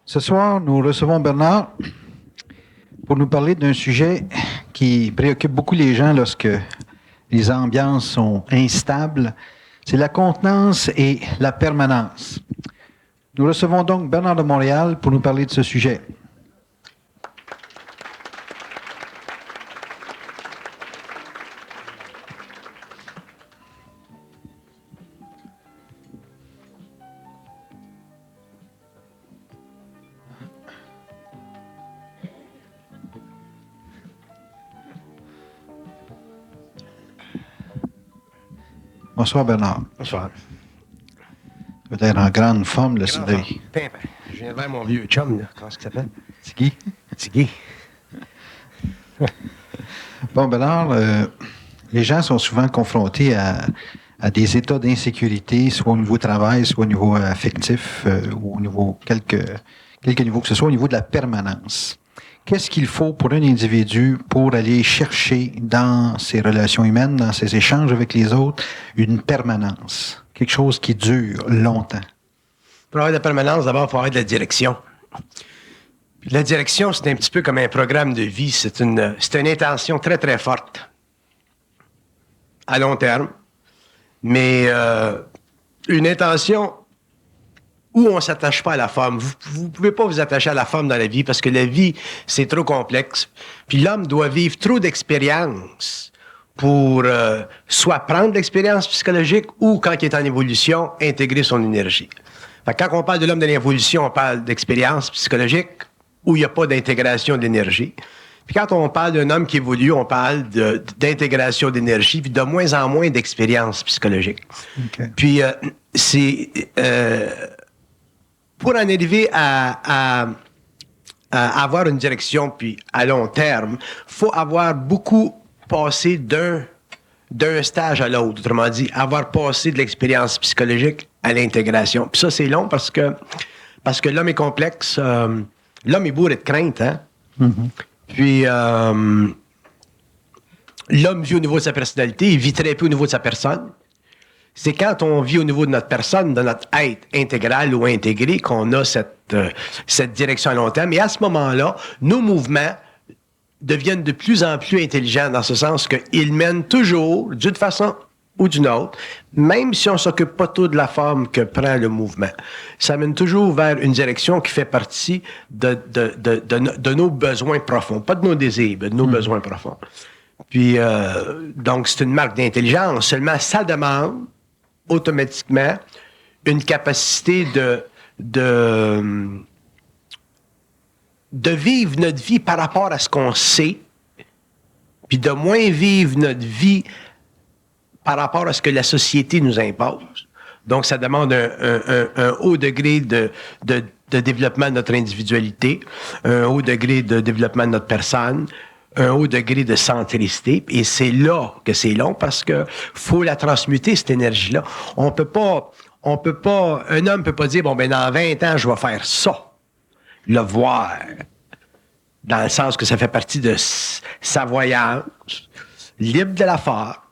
Ce soir, nous recevons Bernard pour nous parler d'un sujet qui préoccupe beaucoup les gens lorsque les ambiances sont instables. C'est la contenance et la permanence. Nous recevons donc Bernard de Montréal pour nous parler de ce sujet. Bonsoir Bernard. Bonsoir. Tu vas être en grande forme, le soleil. Pimpin. Je viens de voir mon vieux chum, là. Comment est-ce qu'il s'appelle? Tigui. Tigui. Bon, Bernard, les gens sont souvent confrontés à des états d'insécurité, soit au niveau travail, soit au niveau affectif, ou au niveau quelque niveau que ce soit, au niveau de la permanence. Qu'est-ce qu'il faut pour un individu pour aller chercher dans ses relations humaines, dans ses échanges avec les autres, une permanence? Quelque chose qui dure longtemps. Pour avoir de la permanence, d'abord, il faut avoir de la direction. Puis la direction, c'est un petit peu comme un programme de vie. C'est une intention très, très forte. À long terme. Mais une intention où on ne s'attache pas à la forme. Vous ne pouvez pas vous attacher à la forme dans la vie parce que la vie, c'est trop complexe. Puis l'homme doit vivre trop d'expériences pour soit prendre l'expérience psychologique ou, quand il est en évolution, intégrer son énergie. Fait que quand on parle de l'homme de l'évolution, on parle d'expérience psychologique où il n'y a pas d'intégration d'énergie. Puis quand on parle d'un homme qui évolue, on parle d'intégration d'énergie puis de moins en moins d'expérience psychologique. Okay. Puis pour en arriver à avoir une direction puis à long terme, faut avoir beaucoup passé d'un stage à l'autre. Autrement dit, avoir passé de l'expérience psychologique à l'intégration. Puis ça, c'est long parce que l'homme est complexe. L'homme est bourré de crainte, hein? Mm-hmm. Puis l'homme vit au niveau de sa personnalité, il vit très peu au niveau de sa personne. C'est quand on vit au niveau de notre personne, de notre être intégral ou intégré, qu'on a cette direction à long terme. Et à ce moment-là, nos mouvements deviennent de plus en plus intelligents dans ce sens qu'ils mènent toujours, d'une façon ou d'une autre, même si on ne s'occupe pas tout de la forme que prend le mouvement. Ça mène toujours vers une direction qui fait partie de nos besoins profonds. Pas de nos désirs, mais de nos besoins profonds. Puis, donc, c'est une marque d'intelligence. Seulement, ça demande automatiquement une capacité de vivre notre vie par rapport à ce qu'on sait, puis de moins vivre notre vie par rapport à ce que la société nous impose. Donc, ça demande un haut degré de développement de notre individualité, un haut degré de développement de notre personne, un haut degré de centricité. Et c'est là que c'est long parce que faut la transmuter, cette énergie-là. Un homme peut pas dire, bon, ben, dans 20 ans, je vais faire ça. Le voir. Dans le sens que ça fait partie de sa voyance, libre de la faire.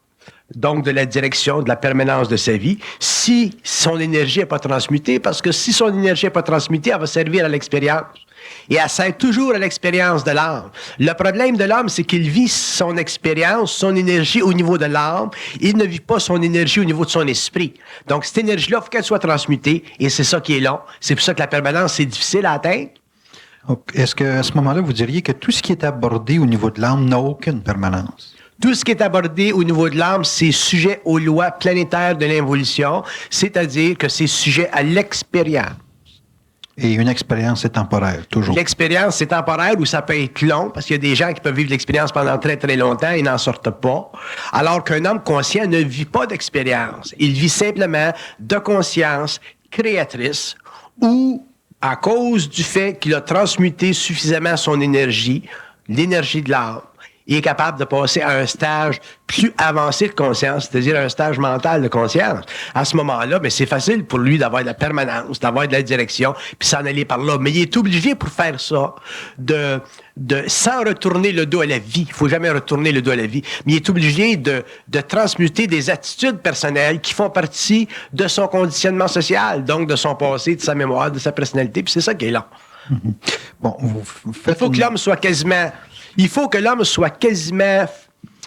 Donc, de la direction, de la permanence de sa vie, si son énergie n'est pas transmutée, parce que si son énergie n'est pas transmutée, elle va servir à l'expérience. Et elle sert toujours à l'expérience de l'âme. Le problème de l'homme, c'est qu'il vit son expérience, son énergie au niveau de l'âme. Il ne vit pas son énergie au niveau de son esprit. Donc, cette énergie-là, il faut qu'elle soit transmutée, et c'est ça qui est long. C'est pour ça que la permanence, c'est difficile à atteindre. Est-ce qu'à ce moment-là, vous diriez que tout ce qui est abordé au niveau de l'âme n'a aucune permanence? Tout ce qui est abordé au niveau de l'âme, c'est sujet aux lois planétaires de l'évolution, c'est-à-dire que c'est sujet à l'expérience. Et une expérience est temporaire, toujours. L'expérience, c'est temporaire ou ça peut être long, parce qu'il y a des gens qui peuvent vivre l'expérience pendant très, très longtemps et n'en sortent pas. Alors qu'un homme conscient ne vit pas d'expérience. Il vit simplement de conscience créatrice ou à cause du fait qu'il a transmuté suffisamment son énergie, l'énergie de l'âme, il est capable de passer à un stage plus avancé de conscience, c'est-à-dire un stage mental de conscience. À ce moment-là, ben, c'est facile pour lui d'avoir de la permanence, d'avoir de la direction, puis s'en aller par là. Mais il est obligé pour faire ça sans retourner le dos à la vie. Il faut jamais retourner le dos à la vie. Mais il est obligé de transmuter des attitudes personnelles qui font partie de son conditionnement social, donc de son passé, de sa mémoire, de sa personnalité. Puis c'est ça qui est là. Bon, vous faites Il faut que l'homme soit quasiment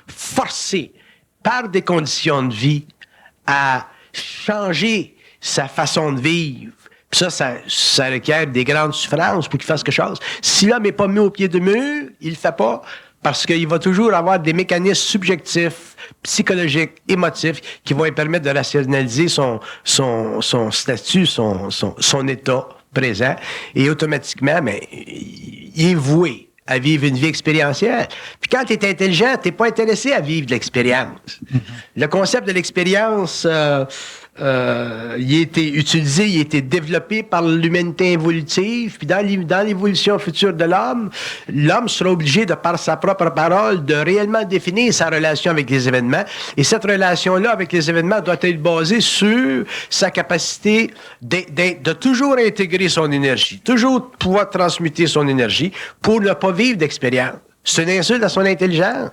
forcé par des conditions de vie à changer sa façon de vivre. Puis ça requiert des grandes souffrances pour qu'il fasse quelque chose. Si l'homme n'est pas mis au pied du mur, il le fait pas parce qu'il va toujours avoir des mécanismes subjectifs, psychologiques, émotifs qui vont lui permettre de rationaliser son statut, son état présent. Et automatiquement, il est voué à vivre une vie expérientielle. Puis quand tu es intelligent, tu n'es pas intéressé à vivre de l'expérience. Le concept de l'expérience, il a été utilisé, il a été développé par l'humanité évolutive. Puis dans l'évolution future de l'homme sera obligé, de par sa propre parole, de réellement définir sa relation avec les événements. Et cette relation-là avec les événements doit être basée sur sa capacité de toujours intégrer son énergie, toujours pouvoir transmuter son énergie pour ne pas vivre d'expérience. C'est une insulte à son intelligence.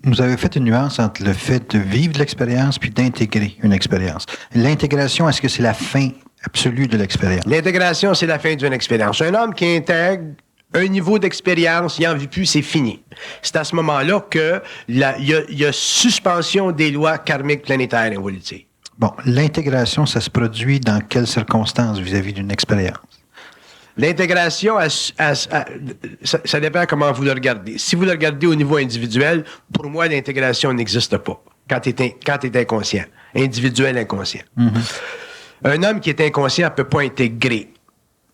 Vous avez fait une nuance entre le fait de vivre de l'expérience puis d'intégrer une expérience. L'intégration, est-ce que c'est la fin absolue de l'expérience? L'intégration, c'est la fin d'une expérience. Un homme qui intègre un niveau d'expérience, il n'en vit plus, c'est fini. C'est à ce moment-là qu'il y a suspension des lois karmiques planétaires évolutives. Bon, l'intégration, ça se produit dans quelles circonstances vis-à-vis d'une expérience? L'intégration, ça dépend comment vous le regardez. Si vous le regardez au niveau individuel, pour moi, l'intégration n'existe pas quand tu es inconscient. Individuel inconscient. Un homme qui est inconscient ne peut pas intégrer.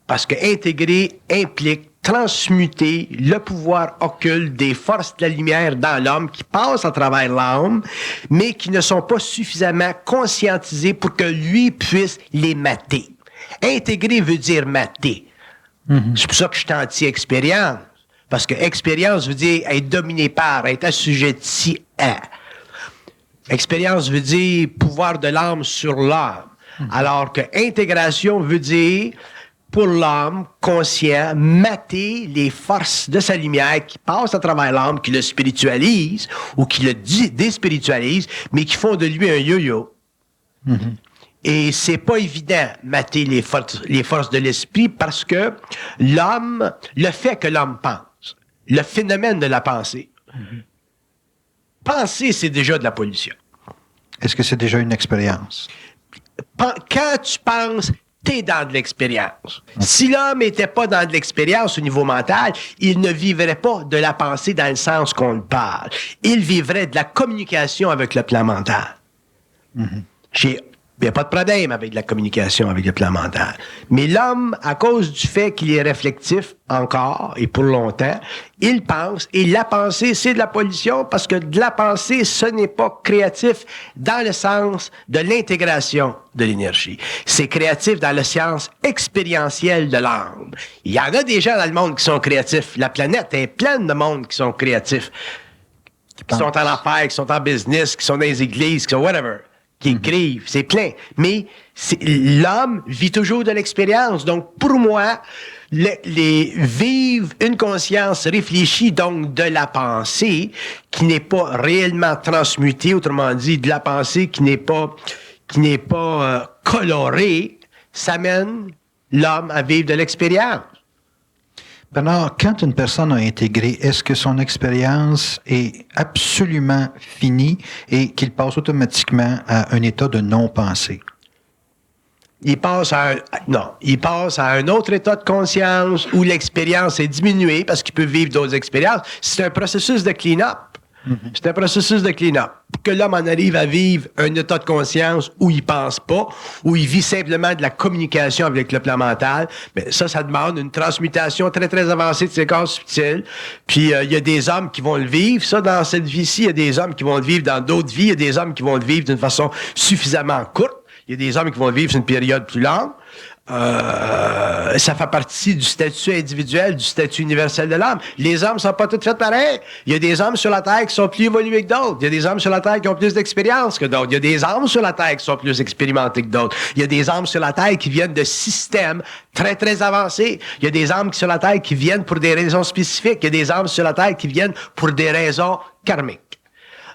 Parce que intégrer implique transmuter le pouvoir occulte des forces de la lumière dans l'homme qui passent à travers l'âme, mais qui ne sont pas suffisamment conscientisés pour que lui puisse les mater. Intégrer veut dire mater. C'est pour ça que je suis anti-expérience. Parce que expérience veut dire être dominé par, être assujetti à. Expérience veut dire pouvoir de l'âme sur l'âme. Alors que intégration veut dire, pour l'âme conscient, mater les forces de sa lumière qui passent à travers l'âme, qui le spiritualisent ou qui le déspiritualisent, mais qui font de lui un yo-yo. Et c'est pas évident, mater les forces de l'esprit, parce que l'homme, le fait que l'homme pense, le phénomène de la pensée, penser, c'est déjà de la pollution. Est-ce que c'est déjà une expérience? Quand tu penses, t'es dans de l'expérience. Si l'homme n'était pas dans de l'expérience au niveau mental, il ne vivrait pas de la pensée dans le sens qu'on le parle. Il vivrait de la communication avec le plan mental. Il n'y a pas de problème avec la communication avec le plan mental. Mais l'homme, à cause du fait qu'il est réflectif encore et pour longtemps, il pense. Et la pensée, c'est de la pollution parce que de la pensée, ce n'est pas créatif dans le sens de l'intégration de l'énergie. C'est créatif dans le sens expérientiel de l'âme. Il y en a des gens dans le monde qui sont créatifs. La planète est pleine de monde qui sont créatifs. Qui sont en affaires, qui sont en business, qui sont dans les églises, qui sont whatever. Qui écrivent, c'est plein. Mais l'homme vit toujours de l'expérience. Donc, pour moi, vivre une conscience réfléchie, donc de la pensée, qui n'est pas réellement transmutée, autrement dit, de la pensée qui n'est pas colorée, ça mène l'homme à vivre de l'expérience. Bernard, quand une personne a intégré, est-ce que son expérience est absolument finie et qu'il passe automatiquement à un état de non-pensée? Il passe à un autre état de conscience où l'expérience est diminuée parce qu'il peut vivre d'autres expériences. C'est un processus de clean-up. C'est un processus de clean-up. Pour que l'homme en arrive à vivre un état de conscience où il pense pas, où il vit simplement de la communication avec le plan mental, mais ça demande une transmutation très, très avancée de ses corps subtils. Puis, il y a des hommes qui vont le vivre, ça, dans cette vie-ci. Il y a des hommes qui vont le vivre dans d'autres vies. Il y a des hommes qui vont le vivre d'une façon suffisamment courte. Il y a des hommes qui vont le vivre sur une période plus longue. Ça fait partie du statut individuel, du statut universel de l'homme. Les hommes sont pas tous faits pareils. Il y a des hommes sur la Terre qui sont plus évolués que d'autres. Il y a des hommes sur la Terre qui ont plus d'expérience que d'autres. Il y a des hommes sur la Terre qui sont plus expérimentés que d'autres. Il y a des hommes sur la Terre qui viennent de systèmes très, très avancés. Il y a des hommes sur la Terre qui viennent pour des raisons spécifiques. Il y a des hommes sur la Terre qui viennent pour des raisons karmiques.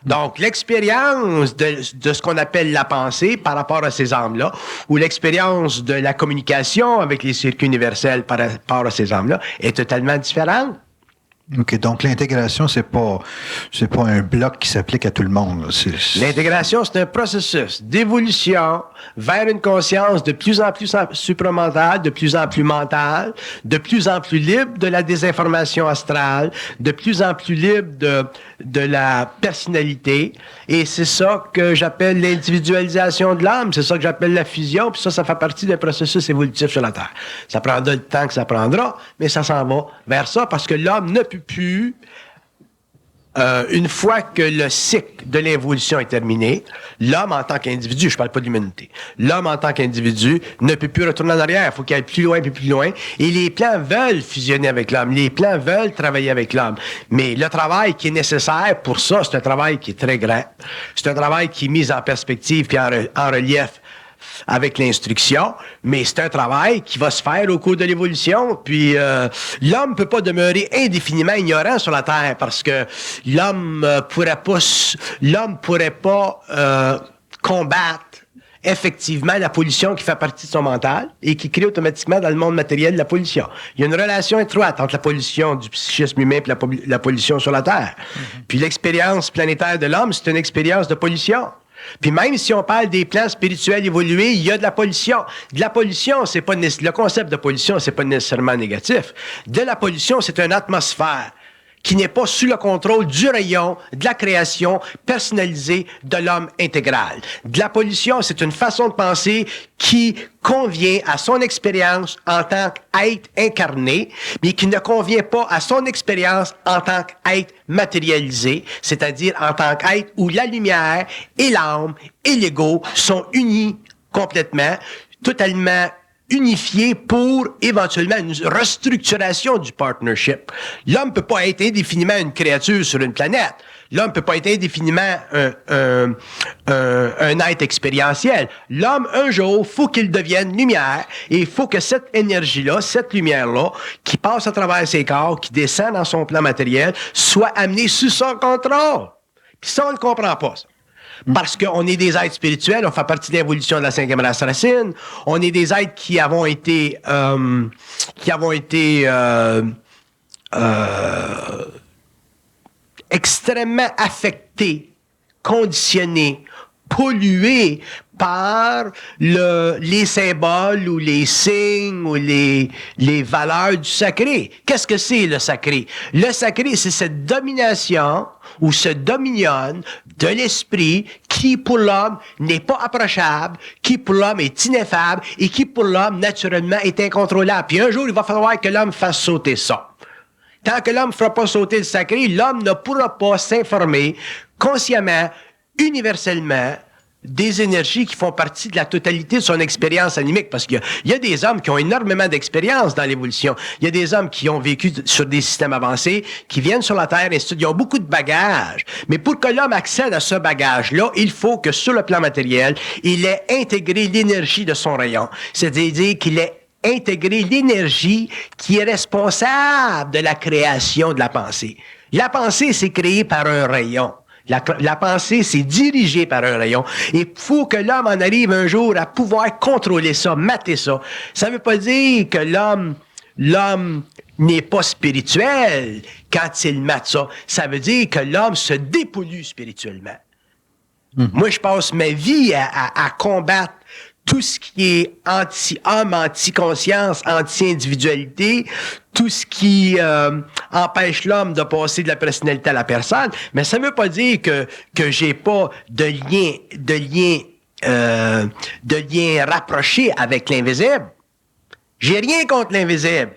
Donc, l'expérience de ce qu'on appelle la pensée par rapport à ces âmes-là, ou l'expérience de la communication avec les circuits universels par rapport à ces âmes-là, est totalement différente. OK, donc l'intégration, c'est pas un bloc qui s'applique à tout le monde. L'intégration, c'est un processus d'évolution vers une conscience de plus en plus supramentale, de plus en plus mentale, de plus en plus libre de la désinformation astrale, de plus en plus libre de la personnalité. Et c'est ça que j'appelle l'individualisation de l'âme, c'est ça que j'appelle la fusion, puis ça fait partie d'un processus évolutif sur la Terre. Ça prendra le temps que ça prendra, mais ça s'en va vers ça, parce que l'homme ne peut plus, une fois que le cycle de l'évolution est terminé, l'homme en tant qu'individu, je parle pas de l'humanité, l'homme en tant qu'individu ne peut plus retourner en arrière, il faut qu'il aille plus loin, plus loin, et les plans veulent fusionner avec l'homme, les plans veulent travailler avec l'homme, mais le travail qui est nécessaire pour ça, c'est un travail qui est très grand, c'est un travail qui est mis en perspective puis en relief avec l'instruction, mais c'est un travail qui va se faire au cours de l'évolution, puis l'homme peut pas demeurer indéfiniment ignorant sur la Terre, parce que l'homme pourrait pas combattre effectivement la pollution qui fait partie de son mental et qui crée automatiquement dans le monde matériel la pollution. Il y a une relation étroite entre la pollution du psychisme humain et la pollution sur la Terre. Puis l'expérience planétaire de l'homme, c'est une expérience de pollution. Puis même si on parle des plans spirituels évolués, il y a de la pollution. De la pollution, c'est pas le concept de pollution, c'est pas nécessairement négatif. De la pollution, c'est une atmosphère qui n'est pas sous le contrôle du rayon de la création personnalisée de l'homme intégral. De la pollution, c'est une façon de penser qui convient à son expérience en tant qu'être incarné, mais qui ne convient pas à son expérience en tant qu'être matérialisé, c'est-à-dire en tant qu'être où la lumière et l'âme et l'ego sont unis complètement, totalement unifié pour éventuellement une restructuration du partnership. L'homme peut pas être indéfiniment une créature sur une planète. L'homme peut pas être indéfiniment un être expérientiel. L'homme, un jour, faut qu'il devienne lumière et il faut que cette énergie-là, cette lumière-là, qui passe à travers ses corps, qui descend dans son plan matériel, soit amenée sous son contrôle. Puis ça, on ne le comprend pas, ça. Parce qu'on est des êtres spirituels, on fait partie de l'évolution de la 5e race racine, on est des êtres qui avons été extrêmement affectés, conditionnés, pollués par les symboles ou les signes ou les valeurs du sacré. Qu'est-ce que c'est le sacré? Le sacré, c'est cette domination ou ce dominion de l'esprit qui, pour l'homme, n'est pas approchable, qui, pour l'homme, est ineffable et qui, pour l'homme, naturellement, est incontrôlable. Puis un jour, il va falloir que l'homme fasse sauter ça. Tant que l'homme ne fera pas sauter le sacré, l'homme ne pourra pas s'informer consciemment, universellement, des énergies qui font partie de la totalité de son expérience animique, parce qu'il y a des hommes qui ont énormément d'expérience dans l'évolution. Il y a des hommes qui ont vécu sur des systèmes avancés, qui viennent sur la Terre et ils ont beaucoup de bagages. Mais pour que l'homme accède à ce bagage-là, il faut que sur le plan matériel, il ait intégré l'énergie de son rayon. C'est-à-dire qu'il ait intégré l'énergie qui est responsable de la création de la pensée. La pensée, c'est créé par un rayon. La pensée, c'est dirigé par un rayon. Il faut que l'homme en arrive un jour à pouvoir contrôler ça, mater ça. Ça ne veut pas dire que l'homme n'est pas spirituel quand il mate ça. Ça veut dire que l'homme se dépollue spirituellement. Moi, je passe ma vie à combattre tout ce qui est anti-homme, anti-conscience, anti-individualité, tout ce qui empêche l'homme de passer de la personnalité à la personne, mais ça ne veut pas dire que j'ai pas de lien rapproché avec l'invisible. J'ai rien contre l'invisible.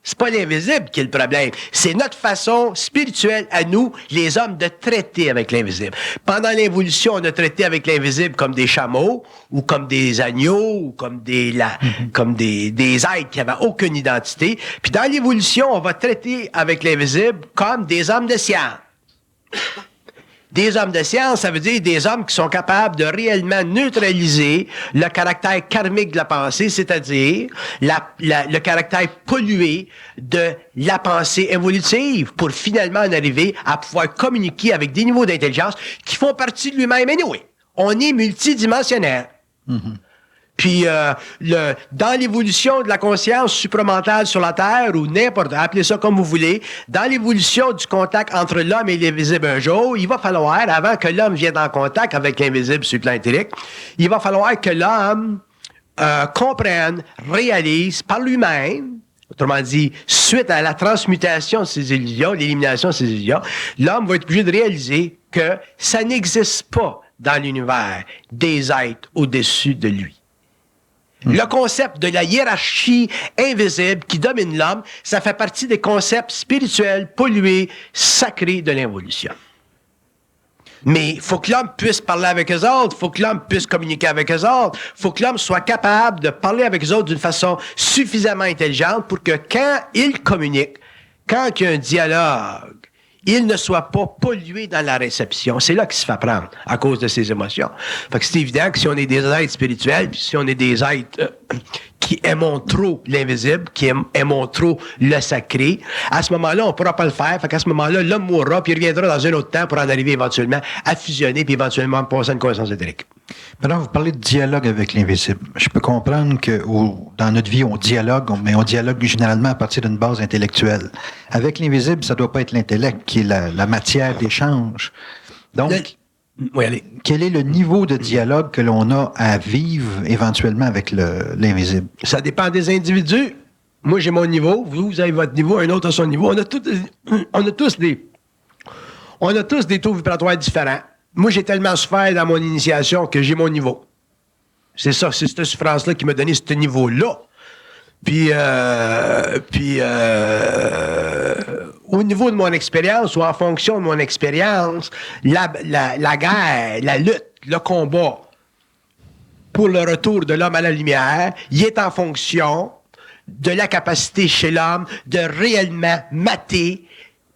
C'est pas l'invisible qui est le problème. C'est notre façon spirituelle à nous, les hommes, de traiter avec l'invisible. Pendant l'évolution, on a traité avec l'invisible comme des chameaux, ou comme des agneaux, ou comme des êtres qui n'avaient aucune identité. Puis dans l'évolution, on va traiter avec l'invisible comme des hommes de science. Des hommes de science, ça veut dire des hommes qui sont capables de réellement neutraliser le caractère karmique de la pensée, c'est-à-dire le caractère pollué de la pensée évolutive pour finalement en arriver à pouvoir communiquer avec des niveaux d'intelligence qui font partie de lui-même. Anyway, on est multidimensionnaire. Puis, dans l'évolution de la conscience supramentale sur la Terre, ou n'importe, appelez ça comme vous voulez, dans l'évolution du contact entre l'homme et l'invisible un jour, il va falloir, avant que l'homme vienne en contact avec l'invisible sur le plan éthérique, il va falloir que l'homme comprenne, réalise par lui-même, autrement dit, suite à la transmutation de ses illusions, l'élimination de ses illusions, l'homme va être obligé de réaliser que ça n'existe pas dans l'univers des êtres au-dessus de lui. Le concept de la hiérarchie invisible qui domine l'homme, ça fait partie des concepts spirituels, pollués, sacrés de l'évolution. Mais il faut que l'homme puisse parler avec eux autres, il faut que l'homme puisse communiquer avec eux autres, il faut que l'homme soit capable de parler avec eux autres d'une façon suffisamment intelligente pour que quand il communique, quand il y a un dialogue, il ne soit pas pollué dans la réception. C'est là qu'il se fait prendre, à cause de ses émotions. Fait que c'est évident que si on est des êtres spirituels, puis si on est des êtres qui aimons trop l'invisible, qui aimons trop le sacré, à ce moment-là, on ne pourra pas le faire. Fait qu'à ce moment-là, l'homme mourra, puis il reviendra dans un autre temps pour en arriver éventuellement à fusionner, puis éventuellement passer à une connaissance éthérique. Maintenant, vous parlez de dialogue avec l'invisible. Je peux comprendre que dans notre vie, on dialogue, mais on dialogue généralement à partir d'une base intellectuelle. Avec l'invisible, ça ne doit pas être l'intellect qui est la matière d'échange. Donc, oui, allez. Quel est le niveau de dialogue que l'on a à vivre éventuellement avec l'invisible? Ça dépend des individus. Moi, j'ai mon niveau, vous avez votre niveau, un autre a son niveau. On a tous des taux vibratoires différents. Moi, j'ai tellement souffert dans mon initiation que j'ai mon niveau. C'est ça, c'est cette souffrance-là qui m'a donné ce niveau-là. Puis, au niveau de mon expérience ou en fonction de mon expérience, la guerre, la lutte, le combat pour le retour de l'homme à la lumière, il est en fonction de la capacité chez l'homme de réellement mater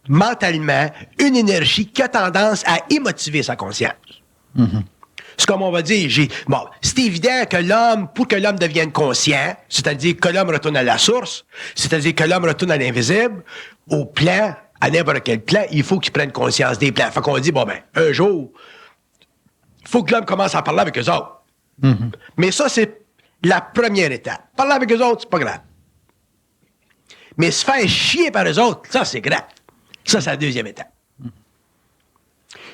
mentalement une énergie qui a tendance à émotiver sa conscience. Mm-hmm. C'est comme on va dire, c'est évident que l'homme, pour que l'homme devienne conscient, c'est-à-dire que l'homme retourne à la source, c'est-à-dire que l'homme retourne à l'invisible, au plan, à n'importe quel plan, il faut qu'il prenne conscience des plans. Fait qu'on dit, un jour, il faut que l'homme commence à parler avec eux autres. Mm-hmm. Mais ça, c'est la première étape. Parler avec eux autres, c'est pas grave. Mais se faire chier par eux autres, ça, c'est grave. Ça, c'est la deuxième étape.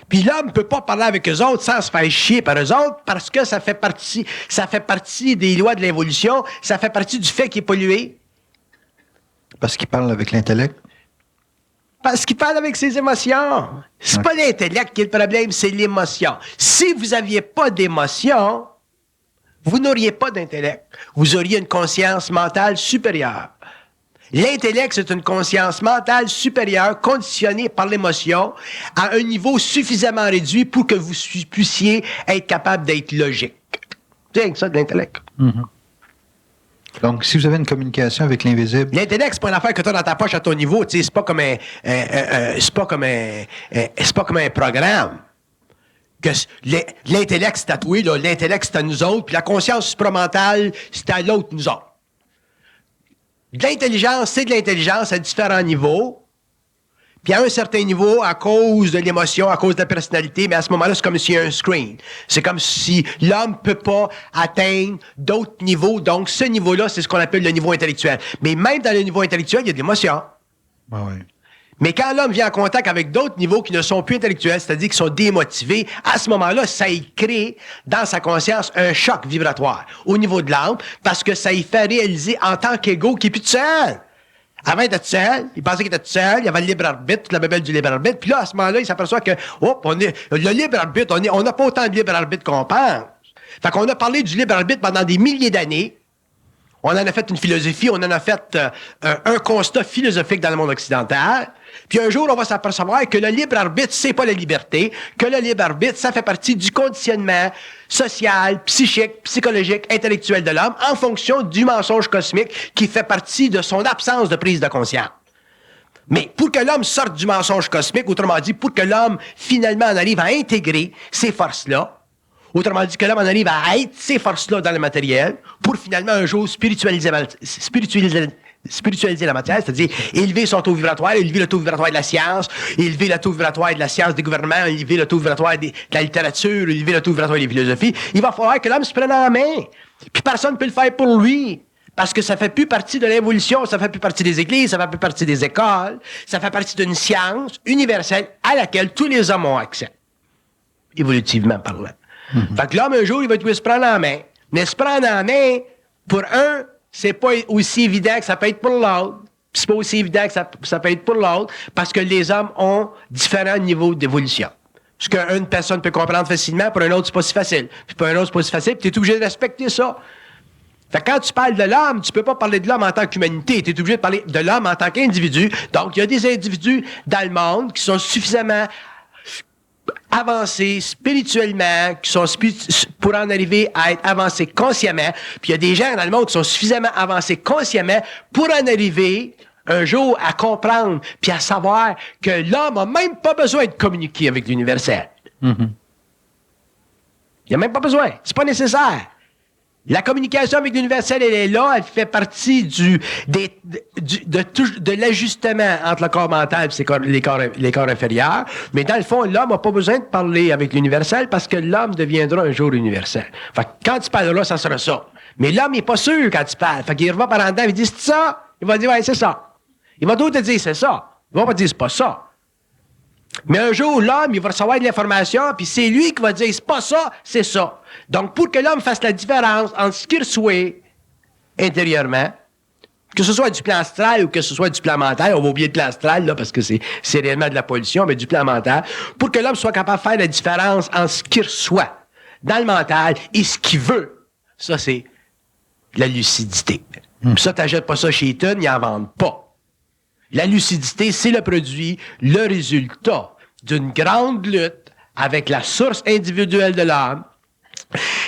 Puis l'homme ne peut pas parler avec eux autres sans se faire chier par eux autres parce que ça fait partie des lois de l'évolution, ça fait partie du fait qu'il est pollué. Parce qu'il parle avec l'intellect? Parce qu'il parle avec ses émotions. C'est pas l'intellect qui est le problème, c'est l'émotion. Si vous n'aviez pas d'émotion, vous n'auriez pas d'intellect. Vous auriez une conscience mentale supérieure. L'intellect, c'est une conscience mentale supérieure conditionnée par l'émotion à un niveau suffisamment réduit pour que vous puissiez être capable d'être logique. C'est ça de l'intellect. Mm-hmm. Donc, si vous avez une communication avec l'invisible... L'intellect, c'est pas une affaire que tu as dans ta poche à ton niveau. C'est pas comme un programme. Que l'intellect, c'est à toi, là. L'intellect, c'est à nous autres, puis la conscience supramentale, c'est à l'autre, nous autres. De l'intelligence, c'est de l'intelligence à différents niveaux. Puis à un certain niveau, à cause de l'émotion, à cause de la personnalité, mais à ce moment-là, c'est comme s'il y a un screen. C'est comme si l'homme ne peut pas atteindre d'autres niveaux. Donc, ce niveau-là, c'est ce qu'on appelle le niveau intellectuel. Mais même dans le niveau intellectuel, il y a de l'émotion. Ah oui. Mais quand l'homme vient en contact avec d'autres niveaux qui ne sont plus intellectuels, c'est-à-dire qui sont démotivés, à ce moment-là, ça y crée dans sa conscience un choc vibratoire au niveau de l'âme parce que ça y fait réaliser en tant qu'égo qu'il n'est plus tout seul. Avant d'être seul, il pensait qu'il était tout seul, il y avait le libre arbitre, toute la bébelle du libre arbitre, puis là, à ce moment-là, il s'aperçoit que, le libre arbitre, on n'a pas autant de libre arbitre qu'on pense. Fait qu'on a parlé du libre arbitre pendant des milliers d'années. On en a fait une philosophie, on en a fait un constat philosophique dans le monde occidental. Puis un jour, on va s'apercevoir que le libre arbitre, c'est pas la liberté, que le libre arbitre, ça fait partie du conditionnement social, psychique, psychologique, intellectuel de l'homme en fonction du mensonge cosmique qui fait partie de son absence de prise de conscience. Mais pour que l'homme sorte du mensonge cosmique, autrement dit, pour que l'homme finalement en arrive à intégrer ces forces-là, autrement dit que l'homme en arrive à être ces forces-là dans le matériel, pour finalement un jour spiritualiser la matière, c'est-à-dire élever son taux vibratoire, élever le taux vibratoire de la science, élever le taux vibratoire de la science des gouvernements, élever le taux vibratoire de la littérature, élever le taux vibratoire des philosophies. Il va falloir que l'homme se prenne en main. Puis personne ne peut le faire pour lui. Parce que ça fait plus partie de l'évolution, ça fait plus partie des églises, ça fait plus partie des écoles, ça fait partie d'une science universelle à laquelle tous les hommes ont accès. Évolutivement parlant. Fait que l'homme, un jour, il va devoir se prendre en main. Mais se prendre en main, pour un, c'est pas aussi évident que ça peut être pour l'autre. Puis c'est pas aussi évident que ça peut être pour l'autre, parce que les hommes ont différents niveaux d'évolution. Ce qu'une personne peut comprendre facilement, pour un autre, c'est pas si facile. Puis pour un autre, c'est pas si facile, puis t'es obligé de respecter ça. Fait que quand tu parles de l'homme, tu peux pas parler de l'homme en tant qu'humanité. Tu es obligé de parler de l'homme en tant qu'individu. Donc, il y a des individus dans le monde qui sont suffisamment avancés spirituellement, qui sont pour en arriver à être avancés consciemment. Puis il y a des gens dans le monde qui sont suffisamment avancés consciemment pour en arriver un jour à comprendre puis à savoir que l'homme a même pas besoin de communiquer avec l'universel. Il n'y a même pas besoin. C'est pas nécessaire. La communication avec l'universel, elle est là, elle fait partie de l'ajustement entre le corps mental et les corps inférieurs. Mais dans le fond, l'homme n'a pas besoin de parler avec l'universel parce que l'homme deviendra un jour universel. Fait que quand tu parleras, ça sera ça. Mais l'homme n'est pas sûr quand tu parles. Fait qu'il va par en dedans, il dit, c'est ça? Il va dire, ouais, c'est ça. Il va d'autres te dire, c'est ça. Il va pas dire, c'est pas ça. Mais un jour, l'homme, il va recevoir de l'information, puis c'est lui qui va dire, c'est pas ça, c'est ça. Donc, pour que l'homme fasse la différence entre ce qu'il reçoit intérieurement, que ce soit du plan astral ou que ce soit du plan mental, on va oublier le plan astral, là, parce que c'est réellement de la pollution, mais du plan mental, pour que l'homme soit capable de faire la différence entre ce qu'il reçoit dans le mental et ce qu'il veut, ça, c'est la lucidité. Puis ça, t'achètes pas ça chez Eaton, ils n'en vendent pas. La lucidité, c'est le produit, le résultat d'une grande lutte avec la source individuelle de l'âme.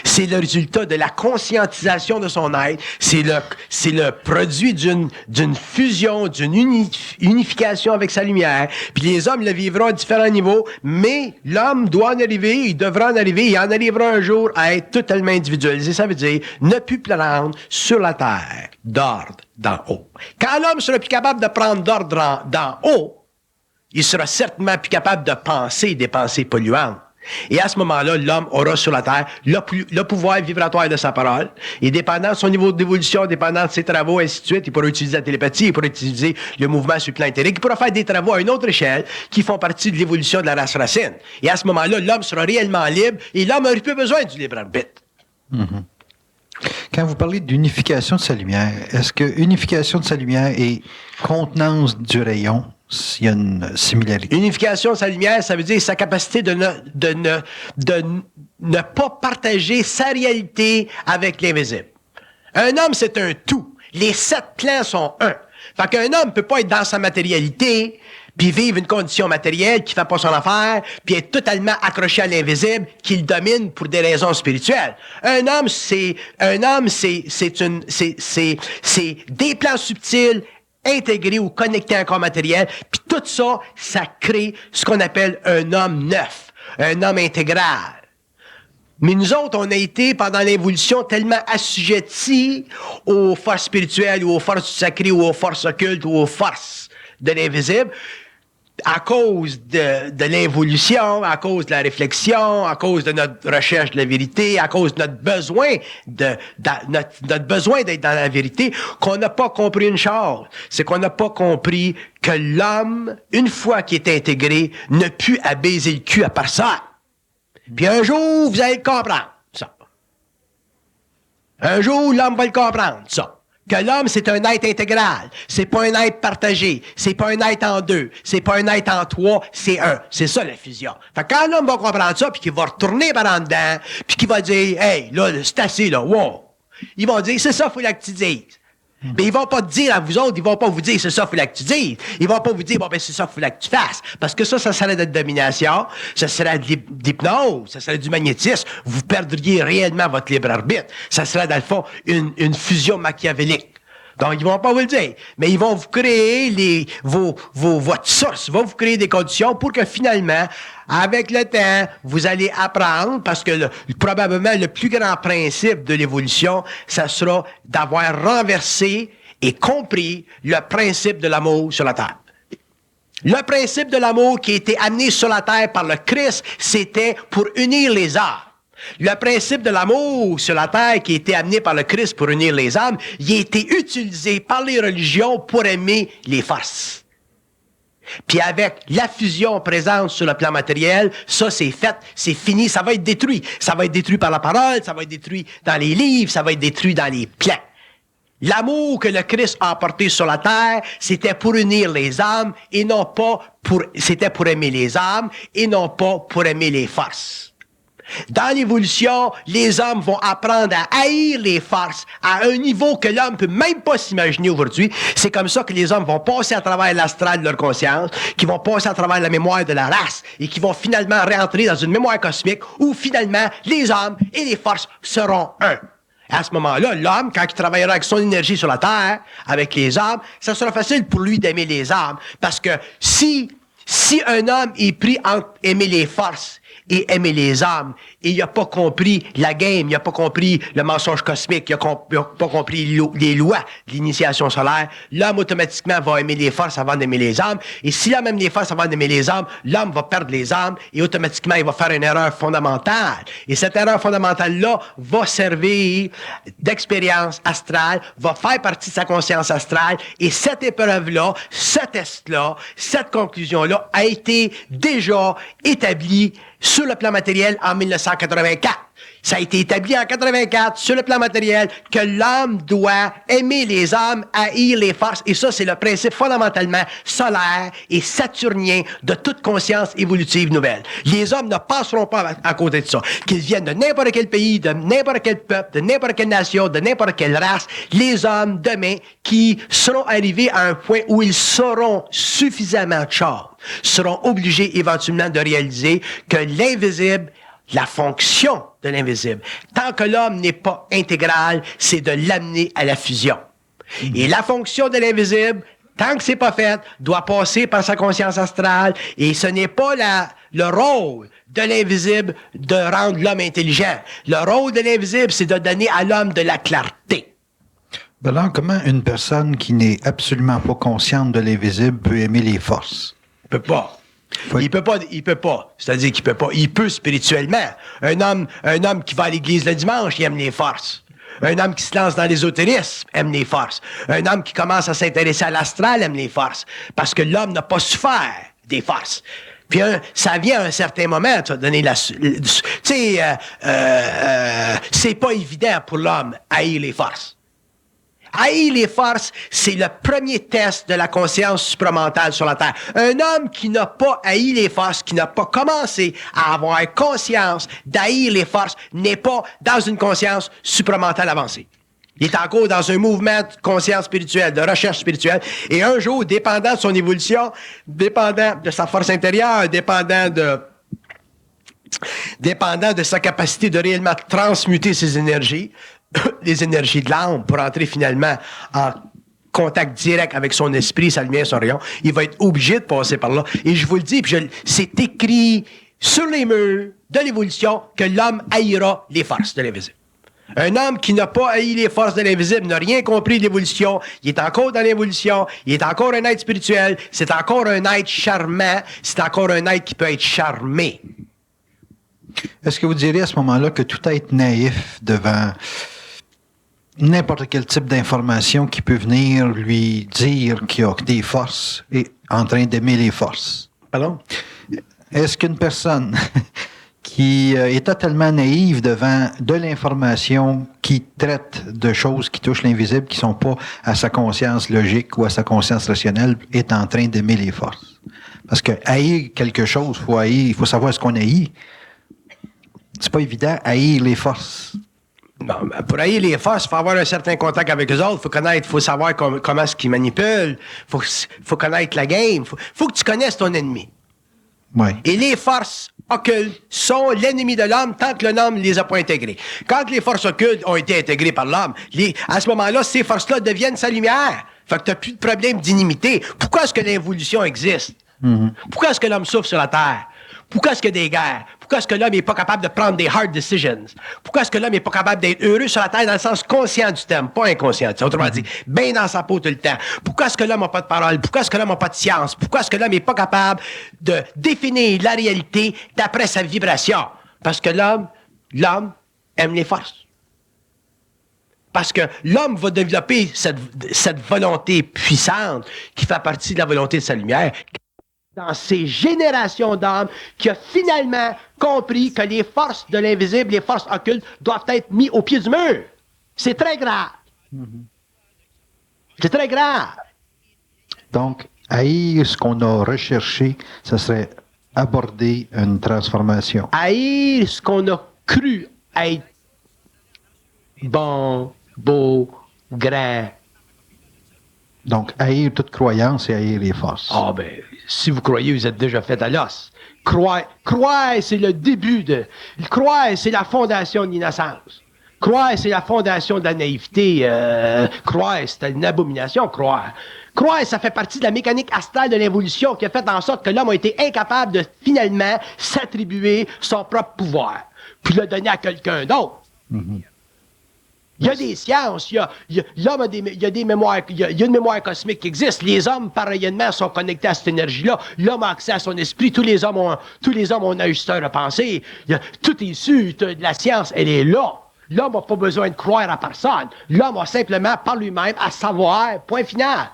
C'est le résultat de la conscientisation de son être. C'est le produit d'une fusion, d'une unification avec sa lumière. Puis les hommes le vivront à différents niveaux, mais l'homme doit en arriver, il devra en arriver, il en arrivera un jour à être totalement individualisé. Ça veut dire ne plus prendre sur la terre d'ordre d'en haut. Quand l'homme sera plus capable de prendre d'ordre d'en haut, il sera certainement plus capable de penser des pensées polluantes. Et à ce moment-là, l'homme aura sur la terre le pouvoir vibratoire de sa parole. Et dépendant de son niveau d'évolution, dépendant de ses travaux, ainsi de suite, il pourra utiliser la télépathie, il pourra utiliser le mouvement sur le plan éthérique, il pourra faire des travaux à une autre échelle qui font partie de l'évolution de la race racine. Et à ce moment-là, l'homme sera réellement libre et l'homme n'aura plus besoin du libre arbitre. Quand vous parlez d'unification de sa lumière, est-ce que unification de sa lumière et contenance du rayon, s'il y a une similarité? Unification de sa lumière, ça veut dire sa capacité de ne pas partager sa réalité avec l'invisible. Un homme, c'est un tout. Les 7 plans sont un. Fait qu'un homme peut pas être dans sa matérialité, puis vivre une condition matérielle qui fait pas son affaire, puis être totalement accroché à l'invisible, qui le domine pour des raisons spirituelles. Un homme, c'est des plans subtils intégrés ou connectés à un corps matériel, puis tout ça, ça crée ce qu'on appelle un homme neuf, un homme intégral. Mais nous autres, on a été, pendant l'évolution, tellement assujettis aux forces spirituelles ou aux forces du sacré ou aux forces occultes ou aux forces de l'invisible, à cause de l'évolution, à cause de la réflexion, à cause de notre recherche de la vérité, à cause de notre besoin notre besoin d'être dans la vérité, qu'on n'a pas compris une chose. C'est qu'on n'a pas compris que l'homme, une fois qu'il est intégré, n'a plus à baiser le cul à part ça. Puis un jour, vous allez le comprendre, ça. Un jour, l'homme va le comprendre, ça. Que l'homme, c'est un être intégral. C'est pas un être partagé. C'est pas un être en deux. C'est pas un être en trois. C'est un. C'est ça, la fusion. Fait que quand l'homme va comprendre ça, puis qu'il va retourner par en dedans, puis qu'il va dire, hey, là, c'est assez, là, wow. Ils vont dire, c'est ça, faut que tu dises. Mais ils vont pas te dire à vous autres, ils vont pas vous dire c'est ça, faut que tu dises. Ils vont pas vous dire, bon, ben, c'est ça, faut que tu fasses. Parce que ça serait de la domination, ça serait de l'hypnose, ça serait du magnétisme. Vous perdriez réellement votre libre arbitre. Ça serait, dans le fond, une fusion machiavélique. Donc, ils vont pas vous le dire. Mais ils vont vous créer votre source. Ils vont vous créer des conditions pour que finalement, avec le temps, vous allez apprendre, parce que probablement le plus grand principe de l'évolution, ça sera d'avoir renversé et compris le principe de l'amour sur la terre. Le principe de l'amour qui a été amené sur la terre par le Christ, c'était pour unir les âmes. Le principe de l'amour sur la terre qui a été amené par le Christ pour unir les âmes, il a été utilisé par les religions pour aimer les forces. Puis avec la fusion présente sur le plan matériel, ça c'est fait, c'est fini, ça va être détruit. Ça va être détruit par la parole, ça va être détruit dans les livres, ça va être détruit dans les plans. L'amour que le Christ a apporté sur la terre, c'était pour unir les âmes et non pas c'était pour aimer les âmes et non pas pour aimer les forces. Dans l'évolution, les hommes vont apprendre à haïr les forces à un niveau que l'homme peut même pas s'imaginer aujourd'hui. C'est comme ça que les hommes vont passer à travers l'astral de leur conscience, qui vont passer à travers la mémoire de la race et qui vont finalement rentrer dans une mémoire cosmique où finalement les hommes et les forces seront un. À ce moment-là, l'homme, quand il travaillera avec son énergie sur la terre, avec les âmes, ça sera facile pour lui d'aimer les âmes. Parce que si un homme est pris entre aimer les forces et aimer les âmes, et il n'a pas compris la game, il n'a pas compris le mensonge cosmique, il n'a pas compris les lois de l'initiation solaire, l'homme automatiquement va aimer les forces avant d'aimer les âmes, et si l'homme aime les forces avant d'aimer les âmes, l'homme va perdre les âmes, et automatiquement il va faire une erreur fondamentale. Et cette erreur fondamentale-là va servir d'expérience astrale, va faire partie de sa conscience astrale, et cette épreuve-là, ce test-là, cette conclusion-là a été déjà établie sur le plan matériel en 1984. Ça a été établi en 84 sur le plan matériel que l'homme doit aimer les âmes, haïr les forces. Et ça, c'est le principe fondamentalement solaire et saturnien de toute conscience évolutive nouvelle. Les hommes ne passeront pas à côté de ça. Qu'ils viennent de n'importe quel pays, de n'importe quel peuple, de n'importe quelle nation, de n'importe quelle race, les hommes demain qui seront arrivés à un point où ils seront suffisamment chauds, seront obligés éventuellement de réaliser que l'invisible, la fonction de l'invisible, tant que l'homme n'est pas intégral, c'est de l'amener à la fusion. Et la fonction de l'invisible, tant que c'est pas fait, doit passer par sa conscience astrale, et ce n'est pas le rôle de l'invisible de rendre l'homme intelligent. Le rôle de l'invisible, c'est de donner à l'homme de la clarté. Alors, comment une personne qui n'est absolument pas consciente de l'invisible peut aimer les forces? Il peut pas. Oui. Il peut pas. C'est-à-dire qu'il peut pas. Il peut spirituellement. Un homme qui va à l'église le dimanche, il aime les forces. Un homme qui se lance dans l'ésotérisme aime les forces. Un homme qui commence à s'intéresser à l'astral aime les forces. Parce que l'homme n'a pas souffert des forces. Puis ça vient à un certain moment, tu vas donner c'est pas évident pour l'homme haïr les forces. Haïr les forces, c'est le premier test de la conscience supramentale sur la Terre. Un homme qui n'a pas haï les forces, qui n'a pas commencé à avoir conscience d'haïr les forces, n'est pas dans une conscience supramentale avancée. Il est encore dans un mouvement de conscience spirituelle, de recherche spirituelle. Et un jour, dépendant de son évolution, dépendant de sa force intérieure, dépendant de sa capacité de réellement transmuter ses énergies, les énergies de l'âme, pour entrer finalement en contact direct avec son esprit, sa lumière, son rayon, il va être obligé de passer par là. Et je vous le dis, puis c'est écrit sur les murs de l'évolution que l'homme haïra les forces de l'invisible. Un homme qui n'a pas haï les forces de l'invisible n'a rien compris de l'évolution. Il est encore dans l'évolution. Il est encore un être spirituel. C'est encore un être charmant. C'est encore un être qui peut être charmé. Est-ce que vous diriez à ce moment-là que tout être naïf devant n'importe quel type d'information qui peut venir lui dire qu'il y a des forces est en train d'aimer les forces? Pardon? Est-ce qu'une personne qui est totalement naïve devant de l'information qui traite de choses qui touchent l'invisible, qui ne sont pas à sa conscience logique ou à sa conscience rationnelle, est en train d'aimer les forces? Parce que haïr quelque chose, il faut savoir ce qu'on haït. C'est pas évident, haïr les forces. Non, pour haïr les forces, il faut avoir un certain contact avec eux autres. Il faut savoir comment est-ce qu'ils manipulent. Faut connaître la game. Faut que tu connaisses ton ennemi. Ouais. Et les forces occultes sont l'ennemi de l'homme tant que l'homme ne les a pas intégrés. Quand les forces occultes ont été intégrées par l'homme, à ce moment-là, ces forces-là deviennent sa lumière. Fait que tu n'as plus de problème d'inimité. Pourquoi est-ce que l'évolution existe? Pourquoi est-ce que l'homme souffre sur la Terre? Pourquoi est-ce qu'il y a des guerres? Pourquoi est-ce que l'homme n'est pas capable de prendre des hard decisions? Pourquoi est-ce que l'homme n'est pas capable d'être heureux sur la Terre dans le sens conscient du terme, pas inconscient? Autrement dit, bien dans sa peau tout le temps. Pourquoi est-ce que l'homme n'a pas de parole? Pourquoi est-ce que l'homme n'a pas de science? Pourquoi est-ce que l'homme n'est pas capable de définir la réalité d'après sa vibration? Parce que l'homme aime les forces. Parce que l'homme va développer cette volonté puissante qui fait partie de la volonté de sa lumière dans ces générations d'hommes qui a finalement compris que les forces de l'invisible, les forces occultes, doivent être mises au pied du mur. C'est très grave. C'est très grave. Donc, haïr ce qu'on a recherché, ça serait aborder une transformation. Haïr ce qu'on a cru être bon, beau, grand. Donc, haïr toute croyance et haïr les forces. Ah ben, si vous croyez, vous êtes déjà fait à l'os. Croire, c'est le début de... Croire, c'est la fondation de l'innocence. Croire, c'est la fondation de la naïveté. Croire, c'est une abomination, croire. Croire, ça fait partie de la mécanique astrale de l'évolution qui a fait en sorte que l'homme a été incapable de finalement s'attribuer son propre pouvoir, puis le donner à quelqu'un d'autre. Il y a des sciences, l'homme a des mémoires, il y a une mémoire cosmique qui existe. Les hommes, par rayonnement, sont connectés à cette énergie-là. L'homme a accès à son esprit. Tous les hommes ont un ajusteur à penser. Tout est su. La science, elle est là. L'homme n'a pas besoin de croire à personne. L'homme a simplement, par lui-même, à savoir, point final.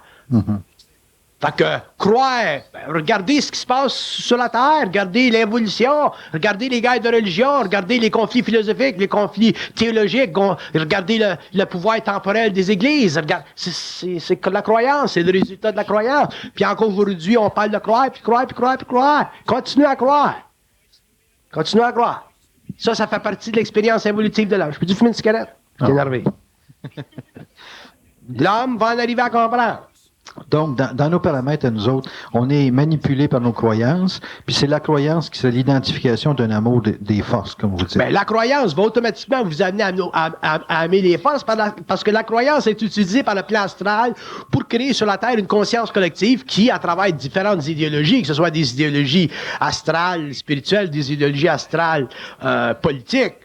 Fait que, croire, regardez ce qui se passe sur la Terre, regardez l'évolution, regardez les guerres de religion, regardez les conflits philosophiques, les conflits théologiques, regardez le pouvoir temporel des églises. C'est que la croyance, c'est le résultat de la croyance. Puis encore aujourd'hui, on parle de croire, puis croire, puis croire, puis croire. Continuez à croire. Continuez à croire. Ça fait partie de l'expérience évolutive de l'homme. Je peux-tu fumer une cigarette? Je suis énervé. L'homme va en arriver à comprendre. Donc, dans nos paramètres à nous autres, on est manipulé par nos croyances, puis c'est la croyance qui c'est l'identification d'un amour des forces, comme vous dites. Bien, la croyance va automatiquement vous amener à aimer les forces parce que la croyance est utilisée par le plan astral pour créer sur la Terre une conscience collective qui, à travers différentes idéologies, que ce soit des idéologies astrales, spirituelles, des idéologies astrales, politiques,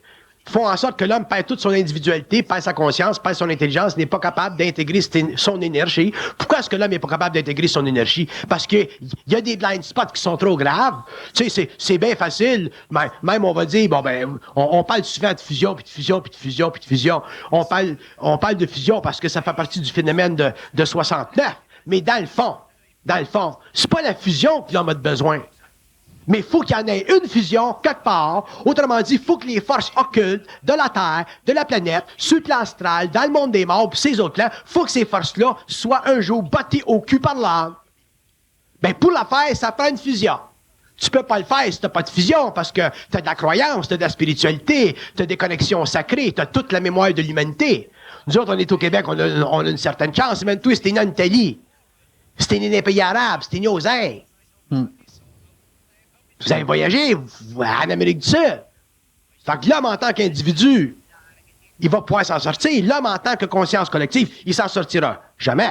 font en sorte que l'homme perd toute son individualité, perd sa conscience, perd son intelligence, n'est pas capable d'intégrer son énergie. Pourquoi est-ce que l'homme n'est pas capable d'intégrer son énergie? Parce qu'il y a des blind spots qui sont trop graves. Tu sais, c'est bien facile. Même on va dire, bon ben, on parle souvent de fusion, puis de fusion, puis de fusion, puis de fusion. On parle de fusion parce que ça fait partie du phénomène de 69. Mais dans le fond, c'est pas la fusion que l'homme a besoin. Mais il faut qu'il y en ait une fusion quelque part. Autrement dit, il faut que les forces occultes de la Terre, de la planète, sur le plan astral, dans le monde des morts, puis ces autres plans, il faut que ces forces-là soient un jour bottées au cul par l'âme. Bien, pour la faire, ça prend une fusion. Tu peux pas le faire si t'as pas de fusion, parce que t'as de la croyance, t'as de la spiritualité, t'as des connexions sacrées, t'as toute la mémoire de l'humanité. Nous autres, on est au Québec, on a une certaine chance. Même toi, c'était né en Italie. C'était né dans les pays arabes, c'était né aux Indes. Vous avez voyagé en Amérique du Sud. Fait que l'homme en tant qu'individu, il va pouvoir s'en sortir. L'homme en tant que conscience collective, il s'en sortira jamais.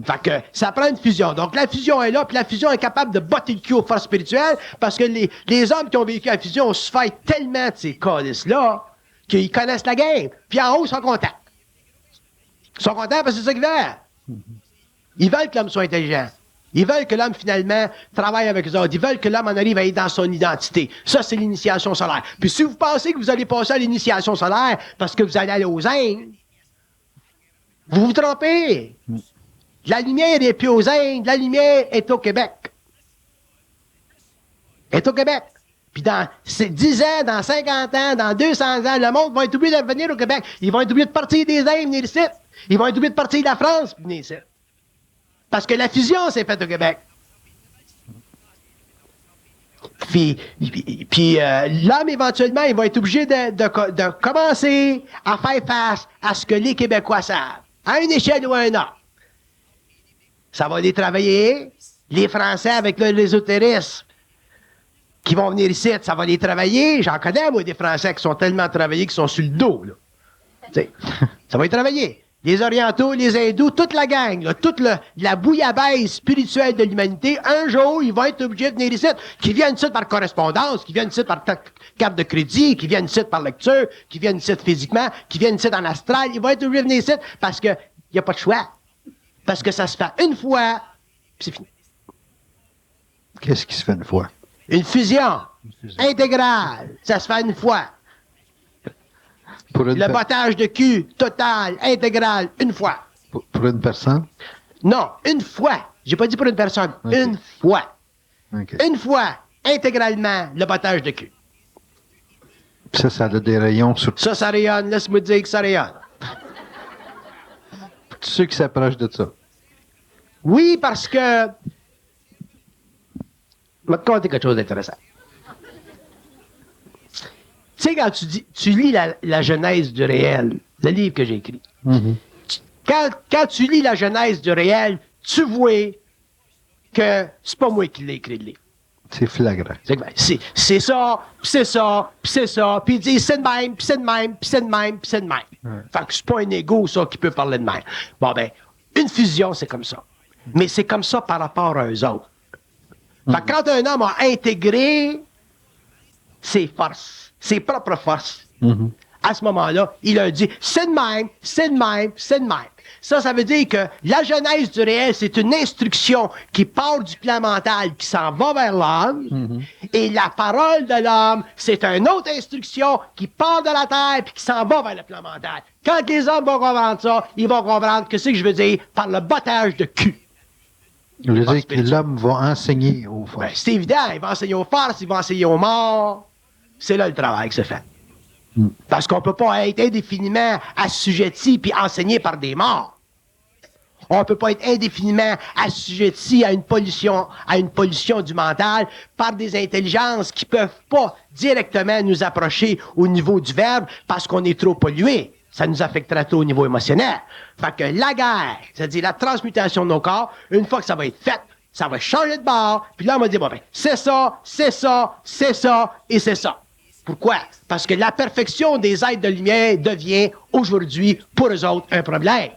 Fait que ça prend une fusion. Donc la fusion est là, puis la fusion est capable de botter le cul aux forces spirituelles, parce que les hommes qui ont vécu la fusion se font tellement de ces calices-là qu'ils connaissent la game. Puis en haut, ils sont contents. Ils sont contents parce que c'est ça qu'ils veulent. Ils veulent que l'homme soit intelligent. Ils veulent que l'homme, finalement, travaille avec eux autres. Ils veulent que l'homme en arrive à être dans son identité. Ça, c'est l'initiation solaire. Puis si vous pensez que vous allez passer à l'initiation solaire parce que vous allez aller aux Indes, vous vous trompez. La lumière n'est plus aux Indes. La lumière est au Québec. Est au Québec. Puis dans 10 ans, dans 50 ans, dans 200 ans, le monde va être obligé de venir au Québec. Ils vont être obligés de partir des Indes, venir ici. Ils vont être obligés de partir de la France, venir ici. Parce que la fusion s'est faite au Québec. Puis l'homme, éventuellement, il va être obligé de commencer à faire face à ce que les Québécois savent, à une échelle ou à un autre. Ça va les travailler, les Français avec l'ésotérisme. qui vont venir ici, ça va les travailler. J'en connais, moi, des Français qui sont tellement travaillés qu'ils sont sur le dos, là. T'sais, ça va les travailler. Les Orientaux, les Hindous, toute la gang, là, toute la bouillabaisse spirituelle de l'humanité, un jour, ils vont être obligés de venir ici, qui viennent ici par correspondance, qui viennent ici par carte de crédit, qui viennent ici par lecture, qui viennent ici physiquement, qui viennent ici en astral, ils vont être obligés de venir ici parce qu'il n'y a pas de choix. Parce que ça se fait une fois, puis c'est fini. Qu'est-ce qui se fait une fois? Une fusion intégrale, ça se fait une fois. Le bottage de cul total, intégral, une fois. Pour une personne? Non, une fois. J'ai pas dit pour une personne. Okay. Une fois. Okay. Une fois, intégralement, le bottage de cul. Puis ça a des rayons sur... Ça rayonne. Laisse-moi dire que ça rayonne. Tous ceux qui s'approchent de ça. Oui, parce que... Je vais te conter quelque chose d'intéressant. Tu sais, quand tu lis la genèse du réel, le livre que j'ai écrit, quand tu lis la genèse du réel, tu vois que c'est pas moi qui l'ai écrit, le livre. C'est flagrant. C'est ça, puis c'est ça, puis c'est ça, puis il dit c'est de même, puis c'est de même, puis c'est de même, puis c'est de même. Ouais. Fait que c'est pas un égo, ça, qui peut parler de même. Bon, ben, une fusion, c'est comme ça. Mais c'est comme ça par rapport à eux autres. Fait que quand un homme a intégré ses forces, ses propres forces, à ce moment-là, il a dit, c'est de même, c'est de même, c'est de même. Ça veut dire que la genèse du réel, c'est une instruction qui part du plan mental, qui s'en va vers l'homme, et la parole de l'homme, c'est une autre instruction qui part de la terre, puis qui s'en va vers le plan mental. Quand les hommes vont comprendre ça, ils vont comprendre que c'est que je veux dire par le bottage de cul. Je veux dire que l'homme va enseigner aux forces. Ben, c'est évident, il va enseigner aux forces, il va enseigner aux morts. C'est là le travail qui se fait. Parce qu'on ne peut pas être indéfiniment assujetti puis enseigné par des morts. On ne peut pas être indéfiniment assujetti à une pollution du mental par des intelligences qui ne peuvent pas directement nous approcher au niveau du verbe parce qu'on est trop pollué. Ça nous affectera trop au niveau émotionnel. Fait que la guerre, c'est-à-dire la transmutation de nos corps, une fois que ça va être fait, ça va changer de bord, puis là, on va dire, bon, ben, c'est ça, c'est ça, c'est ça, et c'est ça. Pourquoi? Parce que la perfection des êtres de lumière devient, aujourd'hui, pour eux autres, un problème.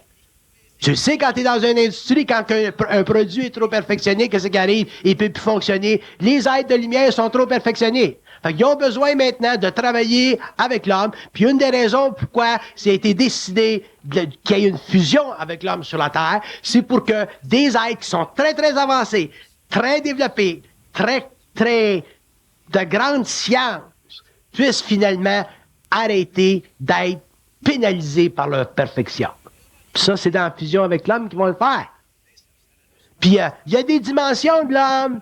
Tu sais, quand tu es dans une industrie, quand un produit est trop perfectionné, qu'est-ce qui arrive? Il ne peut plus fonctionner. Les êtres de lumière sont trop perfectionnés. Fait qu'ils ont besoin maintenant de travailler avec l'homme. Puis une des raisons pourquoi ça a été décidé qu'il y ait une fusion avec l'homme sur la Terre, c'est pour que des êtres qui sont très, très avancés, très développés, très, très de grande science, puissent finalement arrêter d'être pénalisés par leur perfection. Puis ça, c'est dans la fusion avec l'homme qu'ils vont le faire. Puis il y a des dimensions de l'homme.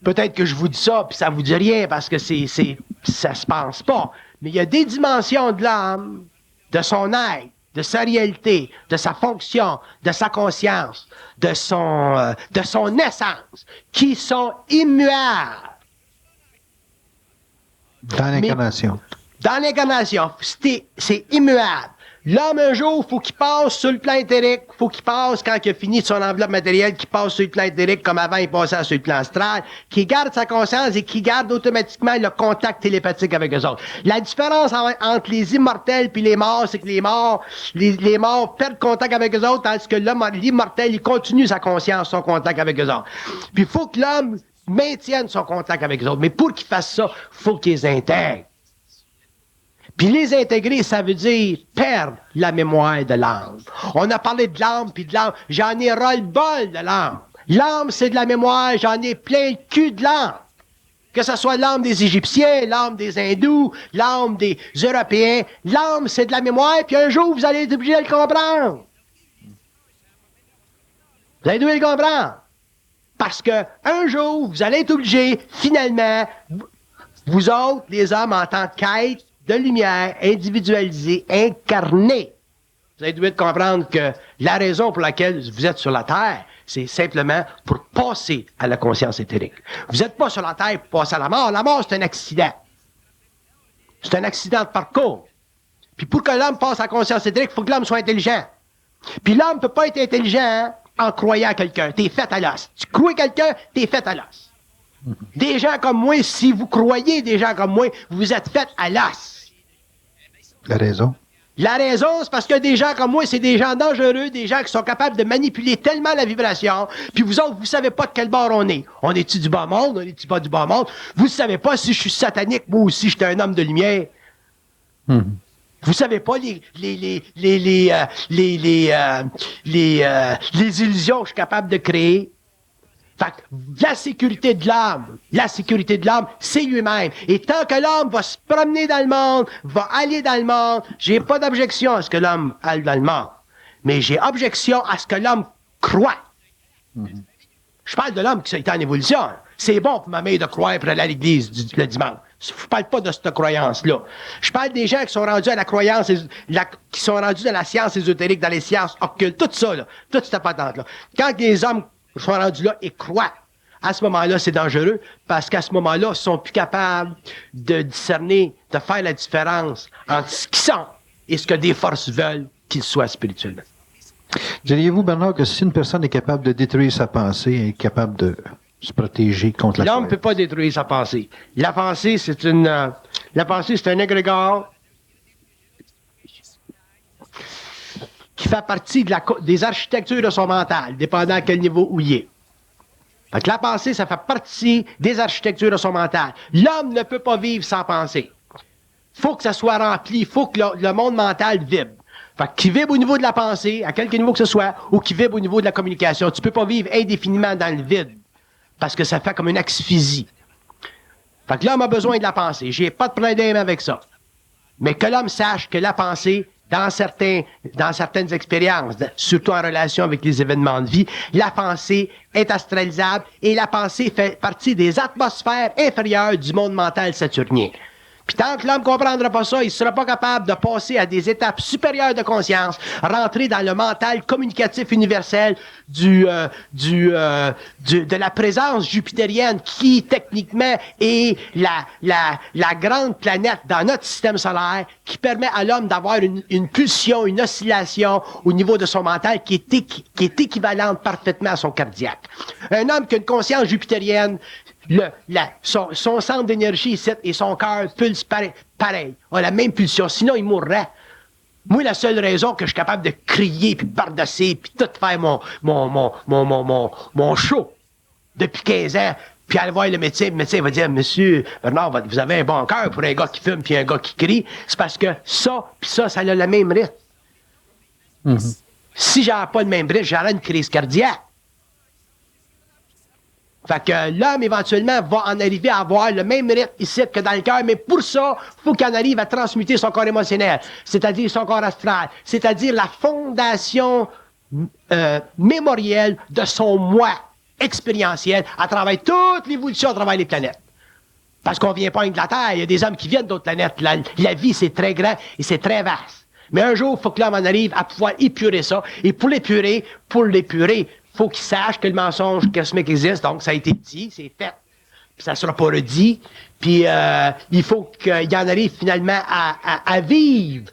Peut-être que je vous dis ça, puis ça vous dit rien, parce que ça se pense pas. Mais il y a des dimensions de l'homme, de son être, de sa réalité, de sa fonction, de sa conscience, de son essence, qui sont immuables. Dans l'incarnation. Dans l'incarnation, c'est immuable. L'homme, un jour, il faut qu'il passe sur le plan éthérique, il faut qu'il passe, quand il a fini son enveloppe matérielle, qu'il passe sur le plan éthérique, comme avant il passait sur le plan astral, qu'il garde sa conscience et qu'il garde automatiquement le contact télépathique avec eux autres. La différence entre les immortels et les morts, c'est que les morts perdent contact avec eux autres, tandis que l'immortel, il continue sa conscience, son contact avec eux autres. Puis il faut que l'homme maintienne son contact avec eux autres. Mais pour qu'il fasse ça, il faut qu'il les intègre. Puis les intégrer, ça veut dire perdre la mémoire de l'âme. On a parlé de l'âme, puis de l'âme. J'en ai ras-le-bol de l'âme. L'âme, c'est de la mémoire. J'en ai plein le cul de l'âme. Que ce soit l'âme des Égyptiens, l'âme des Hindous, l'âme des Européens. L'âme, c'est de la mémoire, puis un jour, vous allez être obligé de le comprendre. Vous allez devoir le comprendre. Parce que un jour, vous allez être obligé, finalement, vous autres, les hommes, en tant qu'êtres de lumière, individualisée, incarnée. Vous allez devoir comprendre que la raison pour laquelle vous êtes sur la Terre, c'est simplement pour passer à la conscience éthérique. Vous n'êtes pas sur la Terre pour passer à la mort. La mort, c'est un accident. C'est un accident de parcours. Puis pour que l'homme passe à la conscience éthérique, il faut que l'homme soit intelligent. Puis l'homme ne peut pas être intelligent en croyant à quelqu'un. T'es fait à l'os. Tu crois quelqu'un, t'es fait à l'os. Des gens comme moi, si vous croyez des gens comme moi, vous êtes faits à l'os. La raison? La raison, c'est parce que des gens comme moi, c'est des gens dangereux, des gens qui sont capables de manipuler tellement la vibration, puis vous autres, vous savez pas de quel bord on est. On est-tu du bas monde, on est-tu pas du bas monde? Vous savez pas si je suis satanique, moi aussi, je suis un homme de lumière. Vous savez pas les illusions que je suis capable de créer. Fait que la sécurité de l'âme, c'est lui-même. Et tant que l'homme va se promener dans le monde, va aller dans le monde, j'ai pas d'objection à ce que l'homme aille dans le monde. Mais j'ai objection à ce que l'homme croit. Je parle de l'homme qui est en évolution. C'est bon pour ma mère de croire pour aller à l'église le dimanche. Je parle pas de cette croyance-là. Je parle des gens qui sont rendus à la croyance, qui sont rendus dans la science ésotérique, dans les sciences occultes, tout ça, là, toute cette patente-là. Quand les hommes sont rendus là et croient, à ce moment-là, c'est dangereux, parce qu'à ce moment-là, ils sont plus capables de discerner, de faire la différence entre ce qu'ils sont et ce que des forces veulent qu'ils soient spirituellement. Diriez-vous, Bernard, que si une personne est capable de détruire sa pensée, elle est capable de se protéger contre la L'homme ne peut pas détruire sa pensée. La pensée, c'est un égrégore qui fait partie des architectures de son mental, dépendant à quel niveau où il est. Fait que la pensée, ça fait partie des architectures de son mental. L'homme ne peut pas vivre sans pensée. Il faut que ça soit rempli, il faut que le monde mental vibre. Fait qu'il vibre au niveau de la pensée, à quelque niveau que ce soit, ou qu'il vibre au niveau de la communication. Tu peux pas vivre indéfiniment dans le vide, parce que ça fait comme une asphyxie. Fait que l'homme a besoin de la pensée. J'ai pas de problème avec ça. Mais que l'homme sache que la pensée, dans certaines expériences, surtout en relation avec les événements de vie, la pensée est astralisable et la pensée fait partie des atmosphères inférieures du monde mental saturnien. Puis tant que l'homme ne comprendra pas ça, il ne sera pas capable de passer à des étapes supérieures de conscience, rentrer dans le mental communicatif universel de la présence jupitérienne qui, techniquement, est la grande planète dans notre système solaire qui permet à l'homme d'avoir une pulsion, une oscillation au niveau de son mental qui est équivalente parfaitement à son cardiaque. Un homme qui a une conscience jupitérienne, son centre d'énergie ici et son cœur pulse pareil, a la même pulsion, sinon il mourrait. Moi, la seule raison que je suis capable de crier, puis bardasser, puis tout faire mon show depuis 15 ans, puis aller voir le médecin va dire, Monsieur Bernard, vous avez un bon cœur pour un gars qui fume puis un gars qui crie, c'est parce que ça a le même rythme. Mm-hmm. Si j'avais pas le même rythme, j'aurais une crise cardiaque. Fait que l'homme, éventuellement, va en arriver à avoir le même rythme ici que dans le cœur, mais pour ça, il faut qu'il en arrive à transmuter son corps émotionnel, c'est-à-dire son corps astral, c'est-à-dire la fondation mémorielle de son moi expérientiel à travers toute l'évolution, à travers les planètes. Parce qu'on vient pas de la Terre, il y a des hommes qui viennent d'autres planètes. La vie, c'est très grand et c'est très vaste. Mais un jour, il faut que l'homme en arrive à pouvoir épurer ça. Et pour l'épurer, faut qu'il sache que le mensonge cosmique existe, donc ça a été dit, c'est fait, puis ça sera pas redit, puis il faut qu'il en arrive finalement à vivre,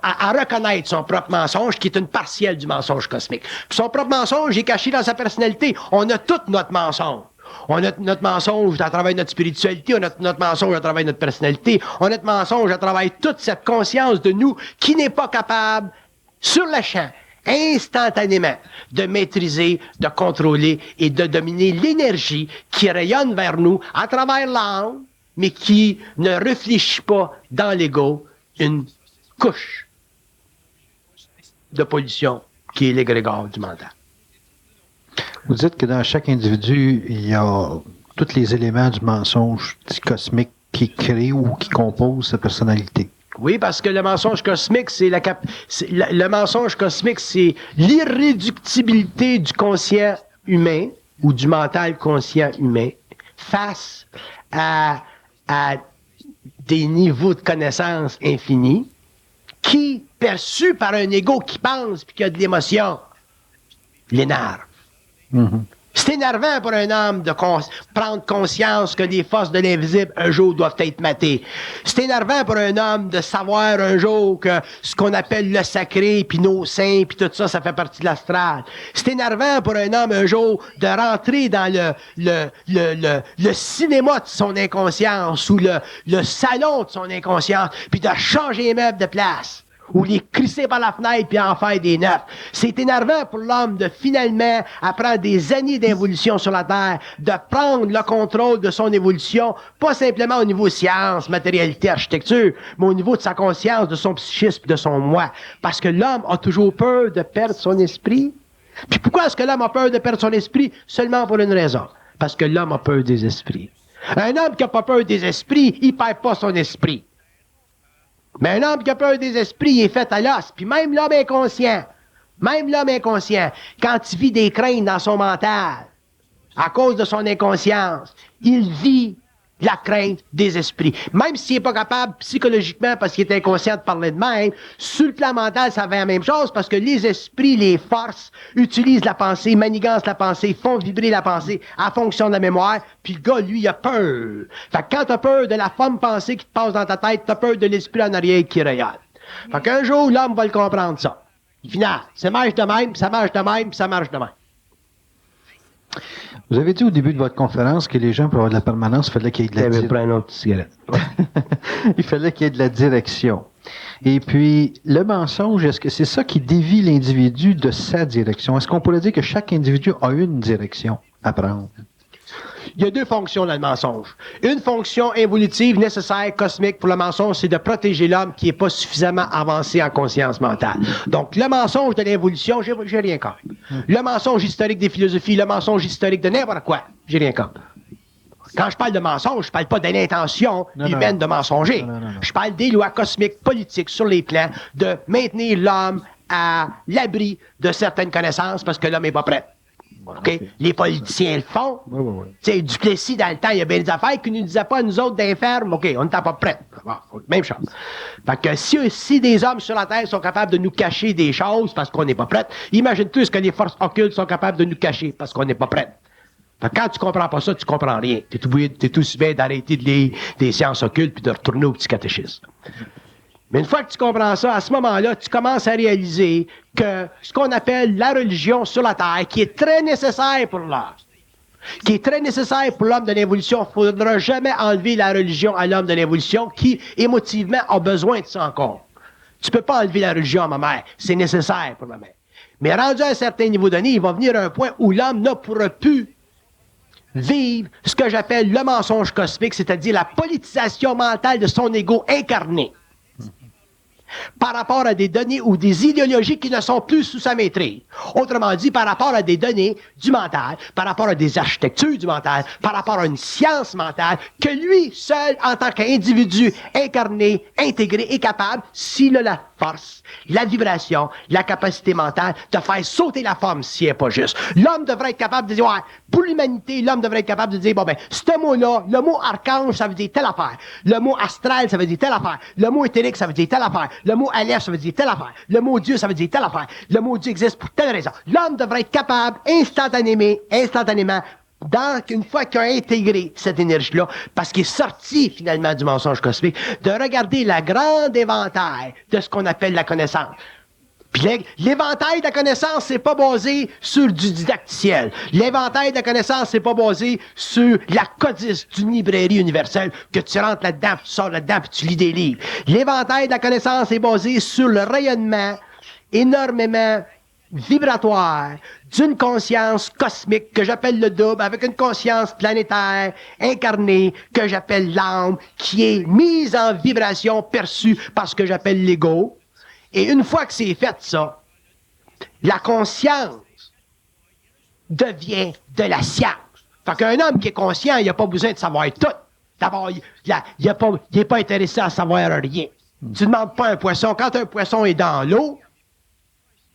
à reconnaître son propre mensonge, qui est une partielle du mensonge cosmique. Puis son propre mensonge est caché dans sa personnalité. On a tout notre mensonge. On a notre mensonge à travers notre spiritualité, on a notre mensonge à travers notre personnalité, on a notre mensonge à travers toute cette conscience de nous qui n'est pas capable, sur le champ, instantanément, de maîtriser, de contrôler et de dominer l'énergie qui rayonne vers nous à travers l'âme, mais qui ne réfléchit pas dans l'ego une couche de pollution qui est l'égrégore du mental. Vous dites que dans chaque individu, il y a tous les éléments du mensonge cosmique qui créent ou qui composent sa personnalité. Oui, parce que le mensonge cosmique, le mensonge cosmique, c'est l'irréductibilité du conscient humain ou du mental conscient humain face à des niveaux de connaissance infinis qui, perçus par un ego qui pense puis qui a de l'émotion, l'énerve. Mm-hmm. C'est énervant pour un homme de prendre conscience que les forces de l'invisible, un jour, doivent être matées. C'est énervant pour un homme de savoir un jour que ce qu'on appelle le sacré, puis nos saints, puis tout ça, ça fait partie de l'astral. C'est énervant pour un homme un jour de rentrer dans le cinéma de son inconscience ou le salon de son inconscience, puis de changer les meubles de place. Ou les crisser par la fenêtre puis en faire des neufs. C'est énervant pour l'homme de finalement, après des années d'évolution sur la Terre, de prendre le contrôle de son évolution, pas simplement au niveau science, matérialité, architecture, mais au niveau de sa conscience, de son psychisme, de son moi. Parce que l'homme a toujours peur de perdre son esprit. Puis pourquoi est-ce que l'homme a peur de perdre son esprit? Seulement pour une raison. Parce que l'homme a peur des esprits. Un homme qui n'a pas peur des esprits, il perd pas son esprit. Mais un homme qui a peur des esprits, il est fait à l'os. Puis même l'homme inconscient, quand il vit des craintes dans son mental, à cause de son inconscience, il vit la crainte des esprits. Même s'il n'est pas capable psychologiquement, parce qu'il est inconscient de parler de même, sur le plan mental, ça fait la même chose, parce que les esprits, les forces, utilisent la pensée, manigancent la pensée, font vibrer la pensée en fonction de la mémoire, puis le gars, lui, il a peur. Fait que quand t'as peur de la forme pensée qui te passe dans ta tête, t'as peur de l'esprit en arrière qui rayonne. Fait qu'un jour, l'homme va le comprendre, ça. Final, ça marche de même, puis ça marche de même, puis ça marche de même. Vous avez dit au début de votre conférence que les gens, pour avoir de la permanence, il fallait qu'il y ait de la il fallait qu'il y ait de la direction. Et puis, le mensonge, est-ce que c'est ça qui dévie l'individu de sa direction? Est-ce qu'on pourrait dire que chaque individu a une direction à prendre? Il y a deux fonctions dans le mensonge. Une fonction évolutive nécessaire, cosmique pour le mensonge, c'est de protéger l'homme qui n'est pas suffisamment avancé en conscience mentale. Donc, le mensonge de l'évolution, j'ai rien contre. Le mensonge historique des philosophies, le mensonge historique de n'importe quoi, j'ai rien contre. Quand je parle de mensonge, je parle pas de l'intention humaine de mensonger. Non. Je parle des lois cosmiques, politiques, sur les plans, de maintenir l'homme à l'abri de certaines connaissances parce que l'homme n'est pas prêt. Okay? Les politiciens le font. Oui. Duplessis, dans le temps, il y a bien des affaires qui ne nous disaient pas, nous autres, d'infermes. OK, on n'était pas prêts. Même chose. Fait que si des hommes sur la Terre sont capables de nous cacher des choses parce qu'on n'est pas prêts, imagine-toi ce que les forces occultes sont capables de nous cacher parce qu'on n'est pas prêts. Fait que quand tu comprends pas ça, tu comprends rien. T'es tout aussi bien d'arrêter de lire des sciences occultes puis de retourner au petit catéchisme. Mais une fois que tu comprends ça, à ce moment-là, tu commences à réaliser que ce qu'on appelle la religion sur la Terre, qui est très nécessaire pour l'homme, qui est très nécessaire pour l'homme de l'évolution, il ne faudra jamais enlever la religion à l'homme de l'évolution qui, émotivement, a besoin de ça encore. Tu peux pas enlever la religion à ma mère, c'est nécessaire pour ma mère. Mais rendu à un certain niveau donné, il va venir un point où l'homme ne pourra plus vivre ce que j'appelle le mensonge cosmique, c'est-à-dire la politisation mentale de son ego incarné. Par rapport à des données ou des idéologies qui ne sont plus sous sa maîtrise. Autrement dit, par rapport à des données du mental, par rapport à des architectures du mental, par rapport à une science mentale, que lui, seul, en tant qu'individu incarné, intégré, est capable, s'il a la force, la vibration, la capacité mentale, de faire sauter la forme s'il n'est pas juste. L'homme devrait être capable de dire, ouais, pour l'humanité, l'homme devrait être capable de dire, bon ben, ce mot-là, le mot archange, ça veut dire telle affaire. Le mot astral, ça veut dire telle affaire. Le mot éthérique, ça veut dire telle affaire. Le mot aleph, ça veut dire telle affaire. Le mot Dieu, ça veut dire telle affaire. Le mot Dieu existe pour telle raison. L'homme devrait être capable, instantanément, une fois qu'il a intégré cette énergie-là, parce qu'il est sorti finalement du mensonge cosmique, de regarder la grande éventail de ce qu'on appelle la connaissance. Puis l'éventail de la connaissance, c'est pas basé sur du didacticiel. L'éventail de la connaissance, c'est pas basé sur la codice d'une librairie universelle, que tu rentres là-dedans, puis tu sors là-dedans, puis tu lis des livres. L'éventail de la connaissance est basé sur le rayonnement énormément vibratoire d'une conscience cosmique que j'appelle le double, avec une conscience planétaire incarnée que j'appelle l'âme, qui est mise en vibration perçue par ce que j'appelle l'ego. Et une fois que c'est fait ça, la conscience devient de la science. Fait qu'un homme qui est conscient, il n'a pas besoin de savoir tout. D'abord, il n'est pas intéressé à savoir rien. Tu ne demandes pas un poisson. Quand un poisson est dans l'eau,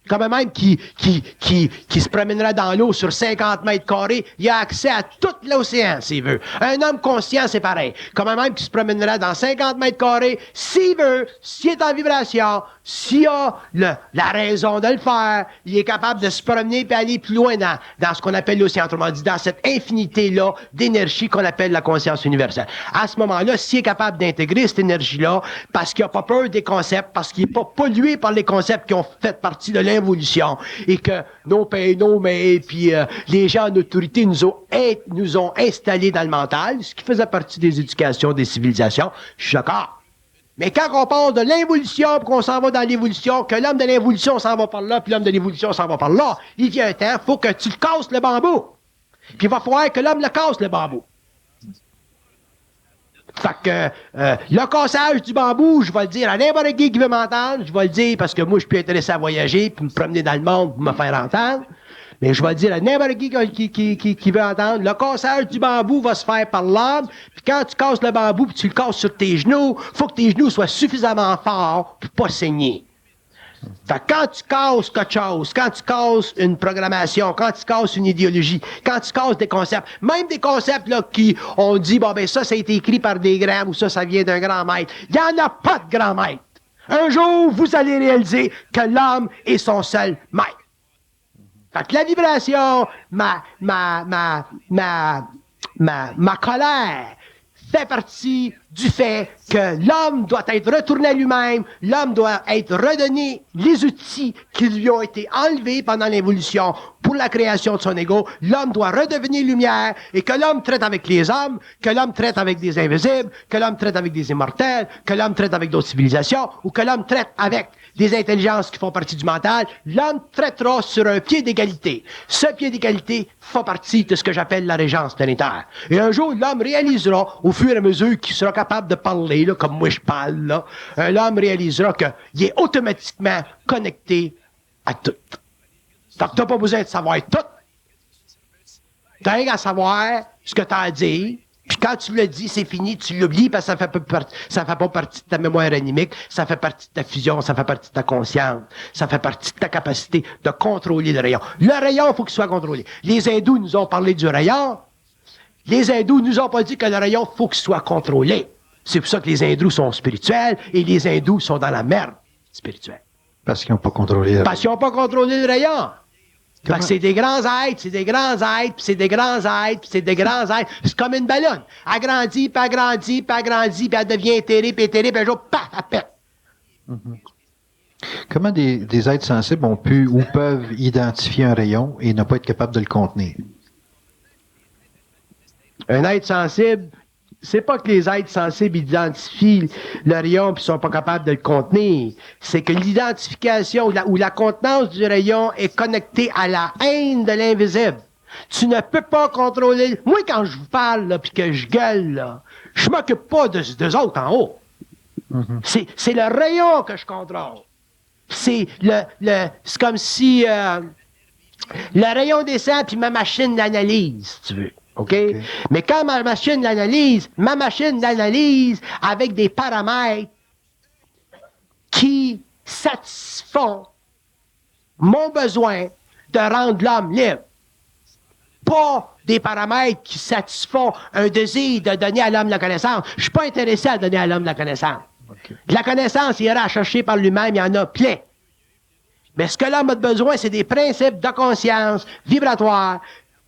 comme un même qui se promènerait dans l'eau sur 50 mètres carrés, il a accès à tout l'océan, s'il veut. Un homme conscient, c'est pareil. Comme un même qui se promènerait dans 50 mètres carrés, s'il veut, s'il est en vibration, s'il a la raison de le faire, il est capable de se promener et aller plus loin dans ce qu'on appelle l'océan, autrement dit, dans cette infinité-là d'énergie qu'on appelle la conscience universelle. À ce moment-là, s'il est capable d'intégrer cette énergie-là, parce qu'il n'a pas peur des concepts, parce qu'il n'est pas pollué par les concepts qui ont fait partie de l'évolution, et que nos pays, nos mères, puis les gens en autorité nous ont installés dans le mental, ce qui faisait partie des éducations, des civilisations, je suis d'accord. Mais quand on parle de l'involution, puis qu'on s'en va dans l'évolution, que l'homme de l'involution s'en va par là, puis l'homme de l'évolution s'en va par là, il vient un temps, il faut que tu le casses le bambou. Puis il va falloir que l'homme le casse le bambou. Fait que le cassage du bambou, je vais le dire à n'importe qui veut m'entendre, je vais le dire parce que moi, je suis plus intéressé à voyager, puis me promener dans le monde pour me faire entendre. Mais je vais le dire à n'importe qui veut entendre, le cassage du bambou va se faire par l'homme, puis quand tu casses le bambou, puis tu le casses sur tes genoux, faut que tes genoux soient suffisamment forts pour pas saigner. Fait que quand tu casses quelque chose, quand tu casses une programmation, quand tu casses une idéologie, quand tu casses des concepts, même des concepts là qui on dit, bon ben ça a été écrit par des grands, ou ça vient d'un grand maître. Il n'y en a pas de grand maître. Un jour, vous allez réaliser que l'homme est son seul maître. Fait que la vibration, ma colère fait partie du fait que l'homme doit être retourné à lui-même, l'homme doit être redonné les outils qui lui ont été enlevés pendant l'évolution pour la création de son ego. L'homme doit redevenir lumière et que l'homme traite avec les hommes, que l'homme traite avec des invisibles, que l'homme traite avec des immortels, que l'homme traite avec d'autres civilisations ou que l'homme traite avec des intelligences qui font partie du mental, l'homme traitera sur un pied d'égalité. Ce pied d'égalité fait partie de ce que j'appelle la régence planétaire. Et un jour, l'homme réalisera, au fur et à mesure qu'il sera capable de parler, là, comme moi je parle, là, l'homme réalisera qu'il est automatiquement connecté à tout. Donc, tu n'as pas besoin de savoir tout. Tu as rien à savoir ce que tu as à dire. Puis quand tu le dis, c'est fini, tu l'oublies parce que ça fait pas partie de ta mémoire animique, ça fait partie de ta fusion, ça fait partie de ta conscience, ça fait partie de ta capacité de contrôler le rayon. Le rayon, il faut qu'il soit contrôlé. Les hindous nous ont parlé du rayon. Les hindous nous ont pas dit que le rayon, il faut qu'il soit contrôlé. C'est pour ça que les hindous sont spirituels et les hindous sont dans la merde spirituelle. Parce qu'ils n'ont pas contrôlé le rayon. Parce qu'ils n'ont pas contrôlé le rayon. Fait que c'est des grands êtres, c'est des grands êtres, puis c'est des grands êtres, puis c'est des grands êtres. C'est comme une ballonne. Elle grandit, puis elle grandit, puis elle grandit, puis elle devient éthérée, puis un jour, paf, elle pète. Comment des êtres sensibles ont pu ou peuvent identifier un rayon et ne pas être capables de le contenir? Un être sensible, c'est pas que les êtres sensibles identifient le rayon puis sont pas capables de le contenir. C'est que l'identification ou la contenance du rayon est connectée à la haine de l'invisible. Tu ne peux pas contrôler. Moi, quand je vous parle là, puis que je gueule, là, je m'occupe pas d'eux autres en haut. C'est le rayon que je contrôle. C'est c'est comme si le rayon descend puis ma machine l'analyse, si tu veux. Okay? Mais quand ma machine l'analyse avec des paramètres qui satisfont mon besoin de rendre l'homme libre. Pas des paramètres qui satisfont un désir de donner à l'homme la connaissance. Je suis pas intéressé à donner à l'homme la connaissance. Okay. La connaissance, il ira à chercher par lui-même, il y en a plein. Mais ce que l'homme a besoin, c'est des principes de conscience vibratoire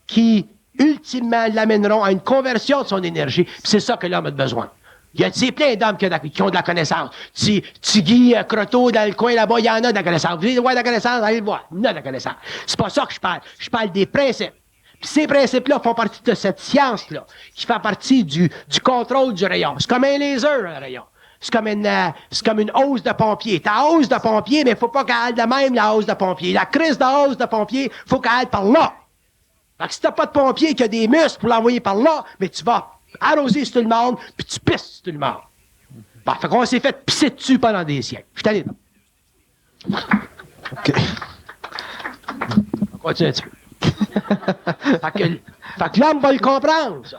qui ultimement l'amèneront à une conversion de son énergie. Puis c'est ça que l'homme a besoin. Il y a plein d'hommes qui ont de la connaissance. Guy Croteau dans le coin là-bas, il y en a de la connaissance. Vous voulez voir de la connaissance? Allez le voir. Il y en a de la connaissance. C'est pas ça que je parle. Je parle des principes. Puis ces principes-là font partie de cette science-là, qui fait partie du contrôle du rayon. C'est comme un laser, un rayon. C'est comme une hausse de pompier. Ta hausse de pompier, mais il faut pas qu'elle aille de même, la hausse de pompier. La crise de hausse de pompier, il faut qu'elle aille par là. Fait que si t'as pas de pompier qui a des muscles pour l'envoyer par là, mais tu vas arroser sur tout le monde, puis tu pisses sur tout le monde. Bon, fait qu'on s'est fait pisser dessus pendant des siècles. Je suis allé là. OK. On continue un petit peu. fait que l'homme va le comprendre, ça.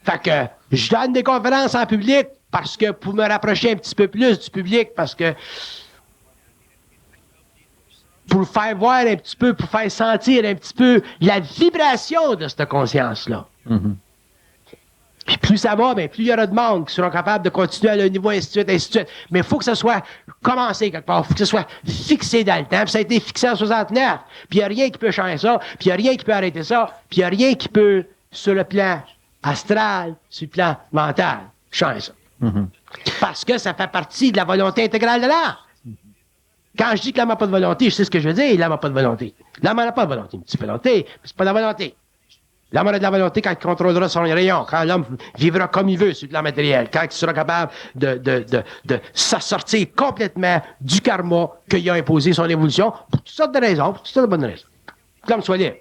Fait que je donne des conférences en public parce que pour me rapprocher un petit peu plus du public, parce que pour faire voir un petit peu, pour faire sentir un petit peu la vibration de cette conscience-là. Puis plus ça va, bien, plus il y aura de monde qui seront capables de continuer à le niveau, ainsi de suite, ainsi de suite. Mais il faut que ça soit commencé quelque part. Il faut que ça soit fixé dans le temps. Puis ça a été fixé en 69. Puis il n'y a rien qui peut changer ça. Puis il n'y a rien qui peut arrêter ça. Puis il n'y a rien qui peut, sur le plan astral, sur le plan mental, changer ça. Mhm. Parce que ça fait partie de la volonté intégrale de l'âme. Quand je dis que l'âme n'a pas de volonté, je sais ce que je veux dire, l'âme n'a pas de volonté. L'âme n'a pas de volonté. Une petite volonté, mais c'est pas de la volonté. L'homme a de la volonté quand il contrôlera son rayon, quand l'homme vivra comme il veut sur le plan matériel, quand il sera capable de s'assortir complètement du karma qu'il a imposé son évolution, pour toutes sortes de raisons, pour toutes sortes de bonnes raisons. L'homme soit libre.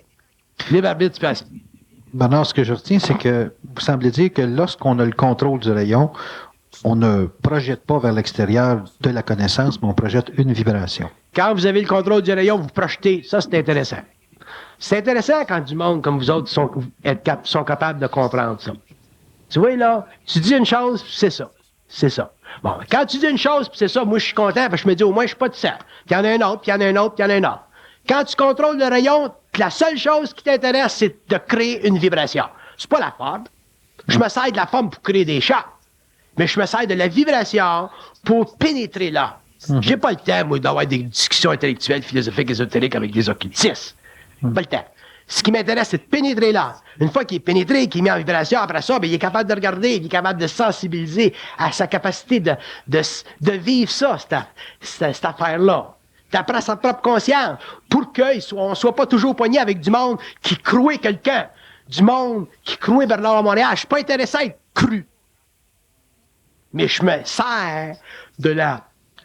Libre arbitre, c'est facile. Maintenant, ce que je retiens, c'est que vous semblez dire que lorsqu'on a le contrôle du rayon, on ne projette pas vers l'extérieur de la connaissance, mais on projette une vibration. Quand vous avez le contrôle du rayon, vous projetez. Ça, c'est intéressant. C'est intéressant quand du monde comme vous autres sont capables de comprendre ça. Tu vois, là, tu dis une chose, puis c'est ça. C'est ça. Bon, quand tu dis une chose, puis c'est ça, moi, je suis content, parce que je me dis, au moins, je suis pas tout seul. Puis il y en a un autre, puis il y en a un autre, puis il y en a un autre. Quand tu contrôles le rayon, la seule chose qui t'intéresse, c'est de créer une vibration. C'est pas la forme. Je me sers de la forme pour créer des champs. Mais je me sers de la vibration pour pénétrer là. J'ai pas le temps, moi, d'avoir des discussions intellectuelles, philosophiques, ésotériques avec des occultistes. Pas le temps. Ce qui m'intéresse, c'est de pénétrer là. Une fois qu'il est pénétré, qu'il est mis en vibration, après ça, bien, il est capable de regarder, il est capable de sensibiliser à sa capacité de vivre ça, cette affaire-là. D'après sa propre conscience, pour qu'on ne soit pas toujours poigné avec du monde qui crouait quelqu'un, du monde qui crouait Bernard à Montréal. Je suis pas intéressé à être cru. Mais je me sers de la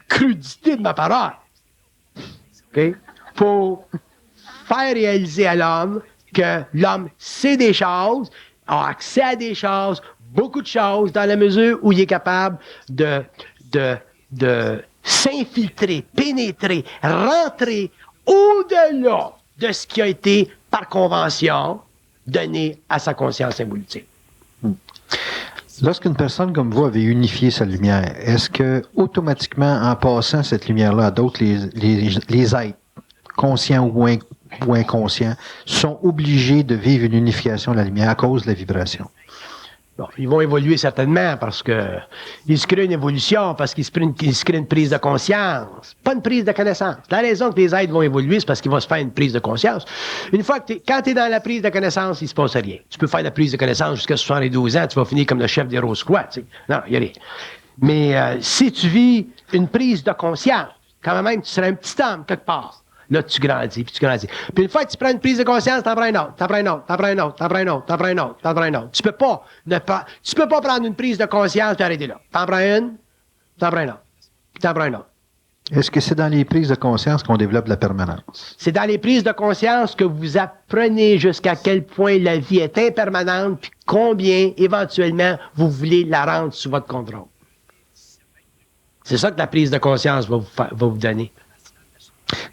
crudité de ma parole. OK? Pour faire réaliser à l'homme que l'homme sait des choses, a accès à des choses, beaucoup de choses, dans la mesure où il est capable de s'infiltrer, pénétrer, rentrer au-delà de ce qui a été, par convention, donné à sa conscience évolutive. Lorsqu'une personne comme vous avait unifié sa lumière, est-ce que automatiquement, en passant cette lumière-là à d'autres, les êtres, conscients ou inconscients, sont obligés de vivre une unification de la lumière à cause de la vibration? Bon, ils vont évoluer certainement parce que ils se créent une évolution, parce qu'ils se créent une prise de conscience, pas une prise de connaissance. La raison que les êtres vont évoluer, c'est parce qu'ils vont se faire une prise de conscience. Une fois que quand tu es dans la prise de connaissance, il se passe rien. Tu peux faire la prise de connaissance jusqu'à 72 ans, tu vas finir comme le chef des Rose-Croix. Tu sais. Non, il n'y a rien. Mais si tu vis une prise de conscience, quand même, tu seras un petit homme quelque part. Là, tu grandis, puis tu grandis. Puis une fois que tu prends une prise de conscience, t'en prends une autre, t'en prends une autre, t'en prends une autre, t'en prends une autre, t'en prends une autre, t'en prends une autre. Tu peux pas prendre une prise de conscience et arrêter là. T'en prends une, t'en prends une autre, t'en prends une autre. Est-ce que c'est dans les prises de conscience qu'on développe la permanence? C'est dans les prises de conscience que vous apprenez jusqu'à quel point la vie est impermanente, puis combien, éventuellement, vous voulez la rendre sous votre contrôle. C'est ça que la prise de conscience va vous donner.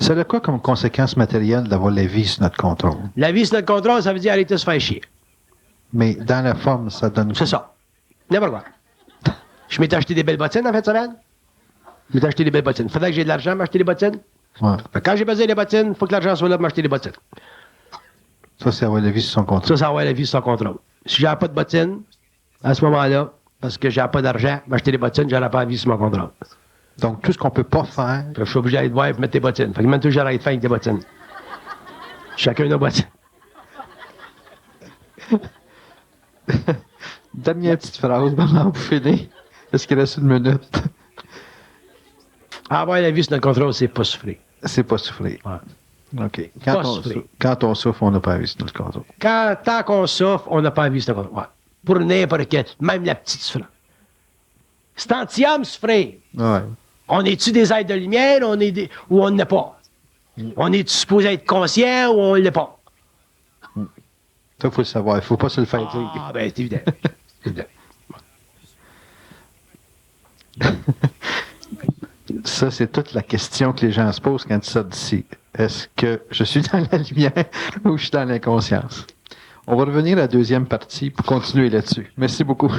Ça a quoi comme conséquence matérielle d'avoir la vie sous notre contrôle? La vie sous notre contrôle, ça veut dire arrêter de se faire chier. Mais dans la forme, ça donne... C'est ça. N'importe quoi. Je m'étais acheté des belles bottines en fin de semaine. Je m'étais acheté des belles bottines. Faudrait que j'ai de l'argent pour m'acheter des bottines. Ouais. Quand j'ai besoin des bottines, il faut que l'argent soit là pour m'acheter des bottines. Ça, c'est avoir la vie sous son contrôle. Ça, c'est avoir la vie sous son contrôle. Si j'avais pas de bottines, à ce moment-là, parce que j'avais pas d'argent, m'acheter des bottines, j'aurais pas la vie sous mon contrôle. Donc, tout ce qu'on peut pas faire... Je suis obligé d'aller te voir et mettre tes bottines. Fait que même tout, j'arrête de faire avec tes bottines. Chacun nos bottines. Dernière petite phrase, maintenant, pour finir. Est-ce qu'il reste une minute? Avoir la vie sous notre contrôle, c'est pas souffrir. C'est pas souffrir. Ouais. OK. Pas souffrir. Quand on souffre, on n'a pas la vie sous notre contrôle. Tant qu'on souffre, on n'a pas la vie sous notre contrôle. Ouais. Pour n'importe quel, même la petite souffrance. C'est anti-homme souffrir. Ouais. On est-tu des êtres de lumière ou on ne l'est pas? On est-tu supposé être conscient ou on ne l'est pas? Ça, il faut le savoir. Il ne faut pas se le faire dire. Ah, ben, c'est évident. C'est évident. Ça, c'est toute la question que les gens se posent quand ils sortent d'ici. Est-ce que je suis dans la lumière ou je suis dans l'inconscience? On va revenir à la deuxième partie pour continuer là-dessus. Merci beaucoup.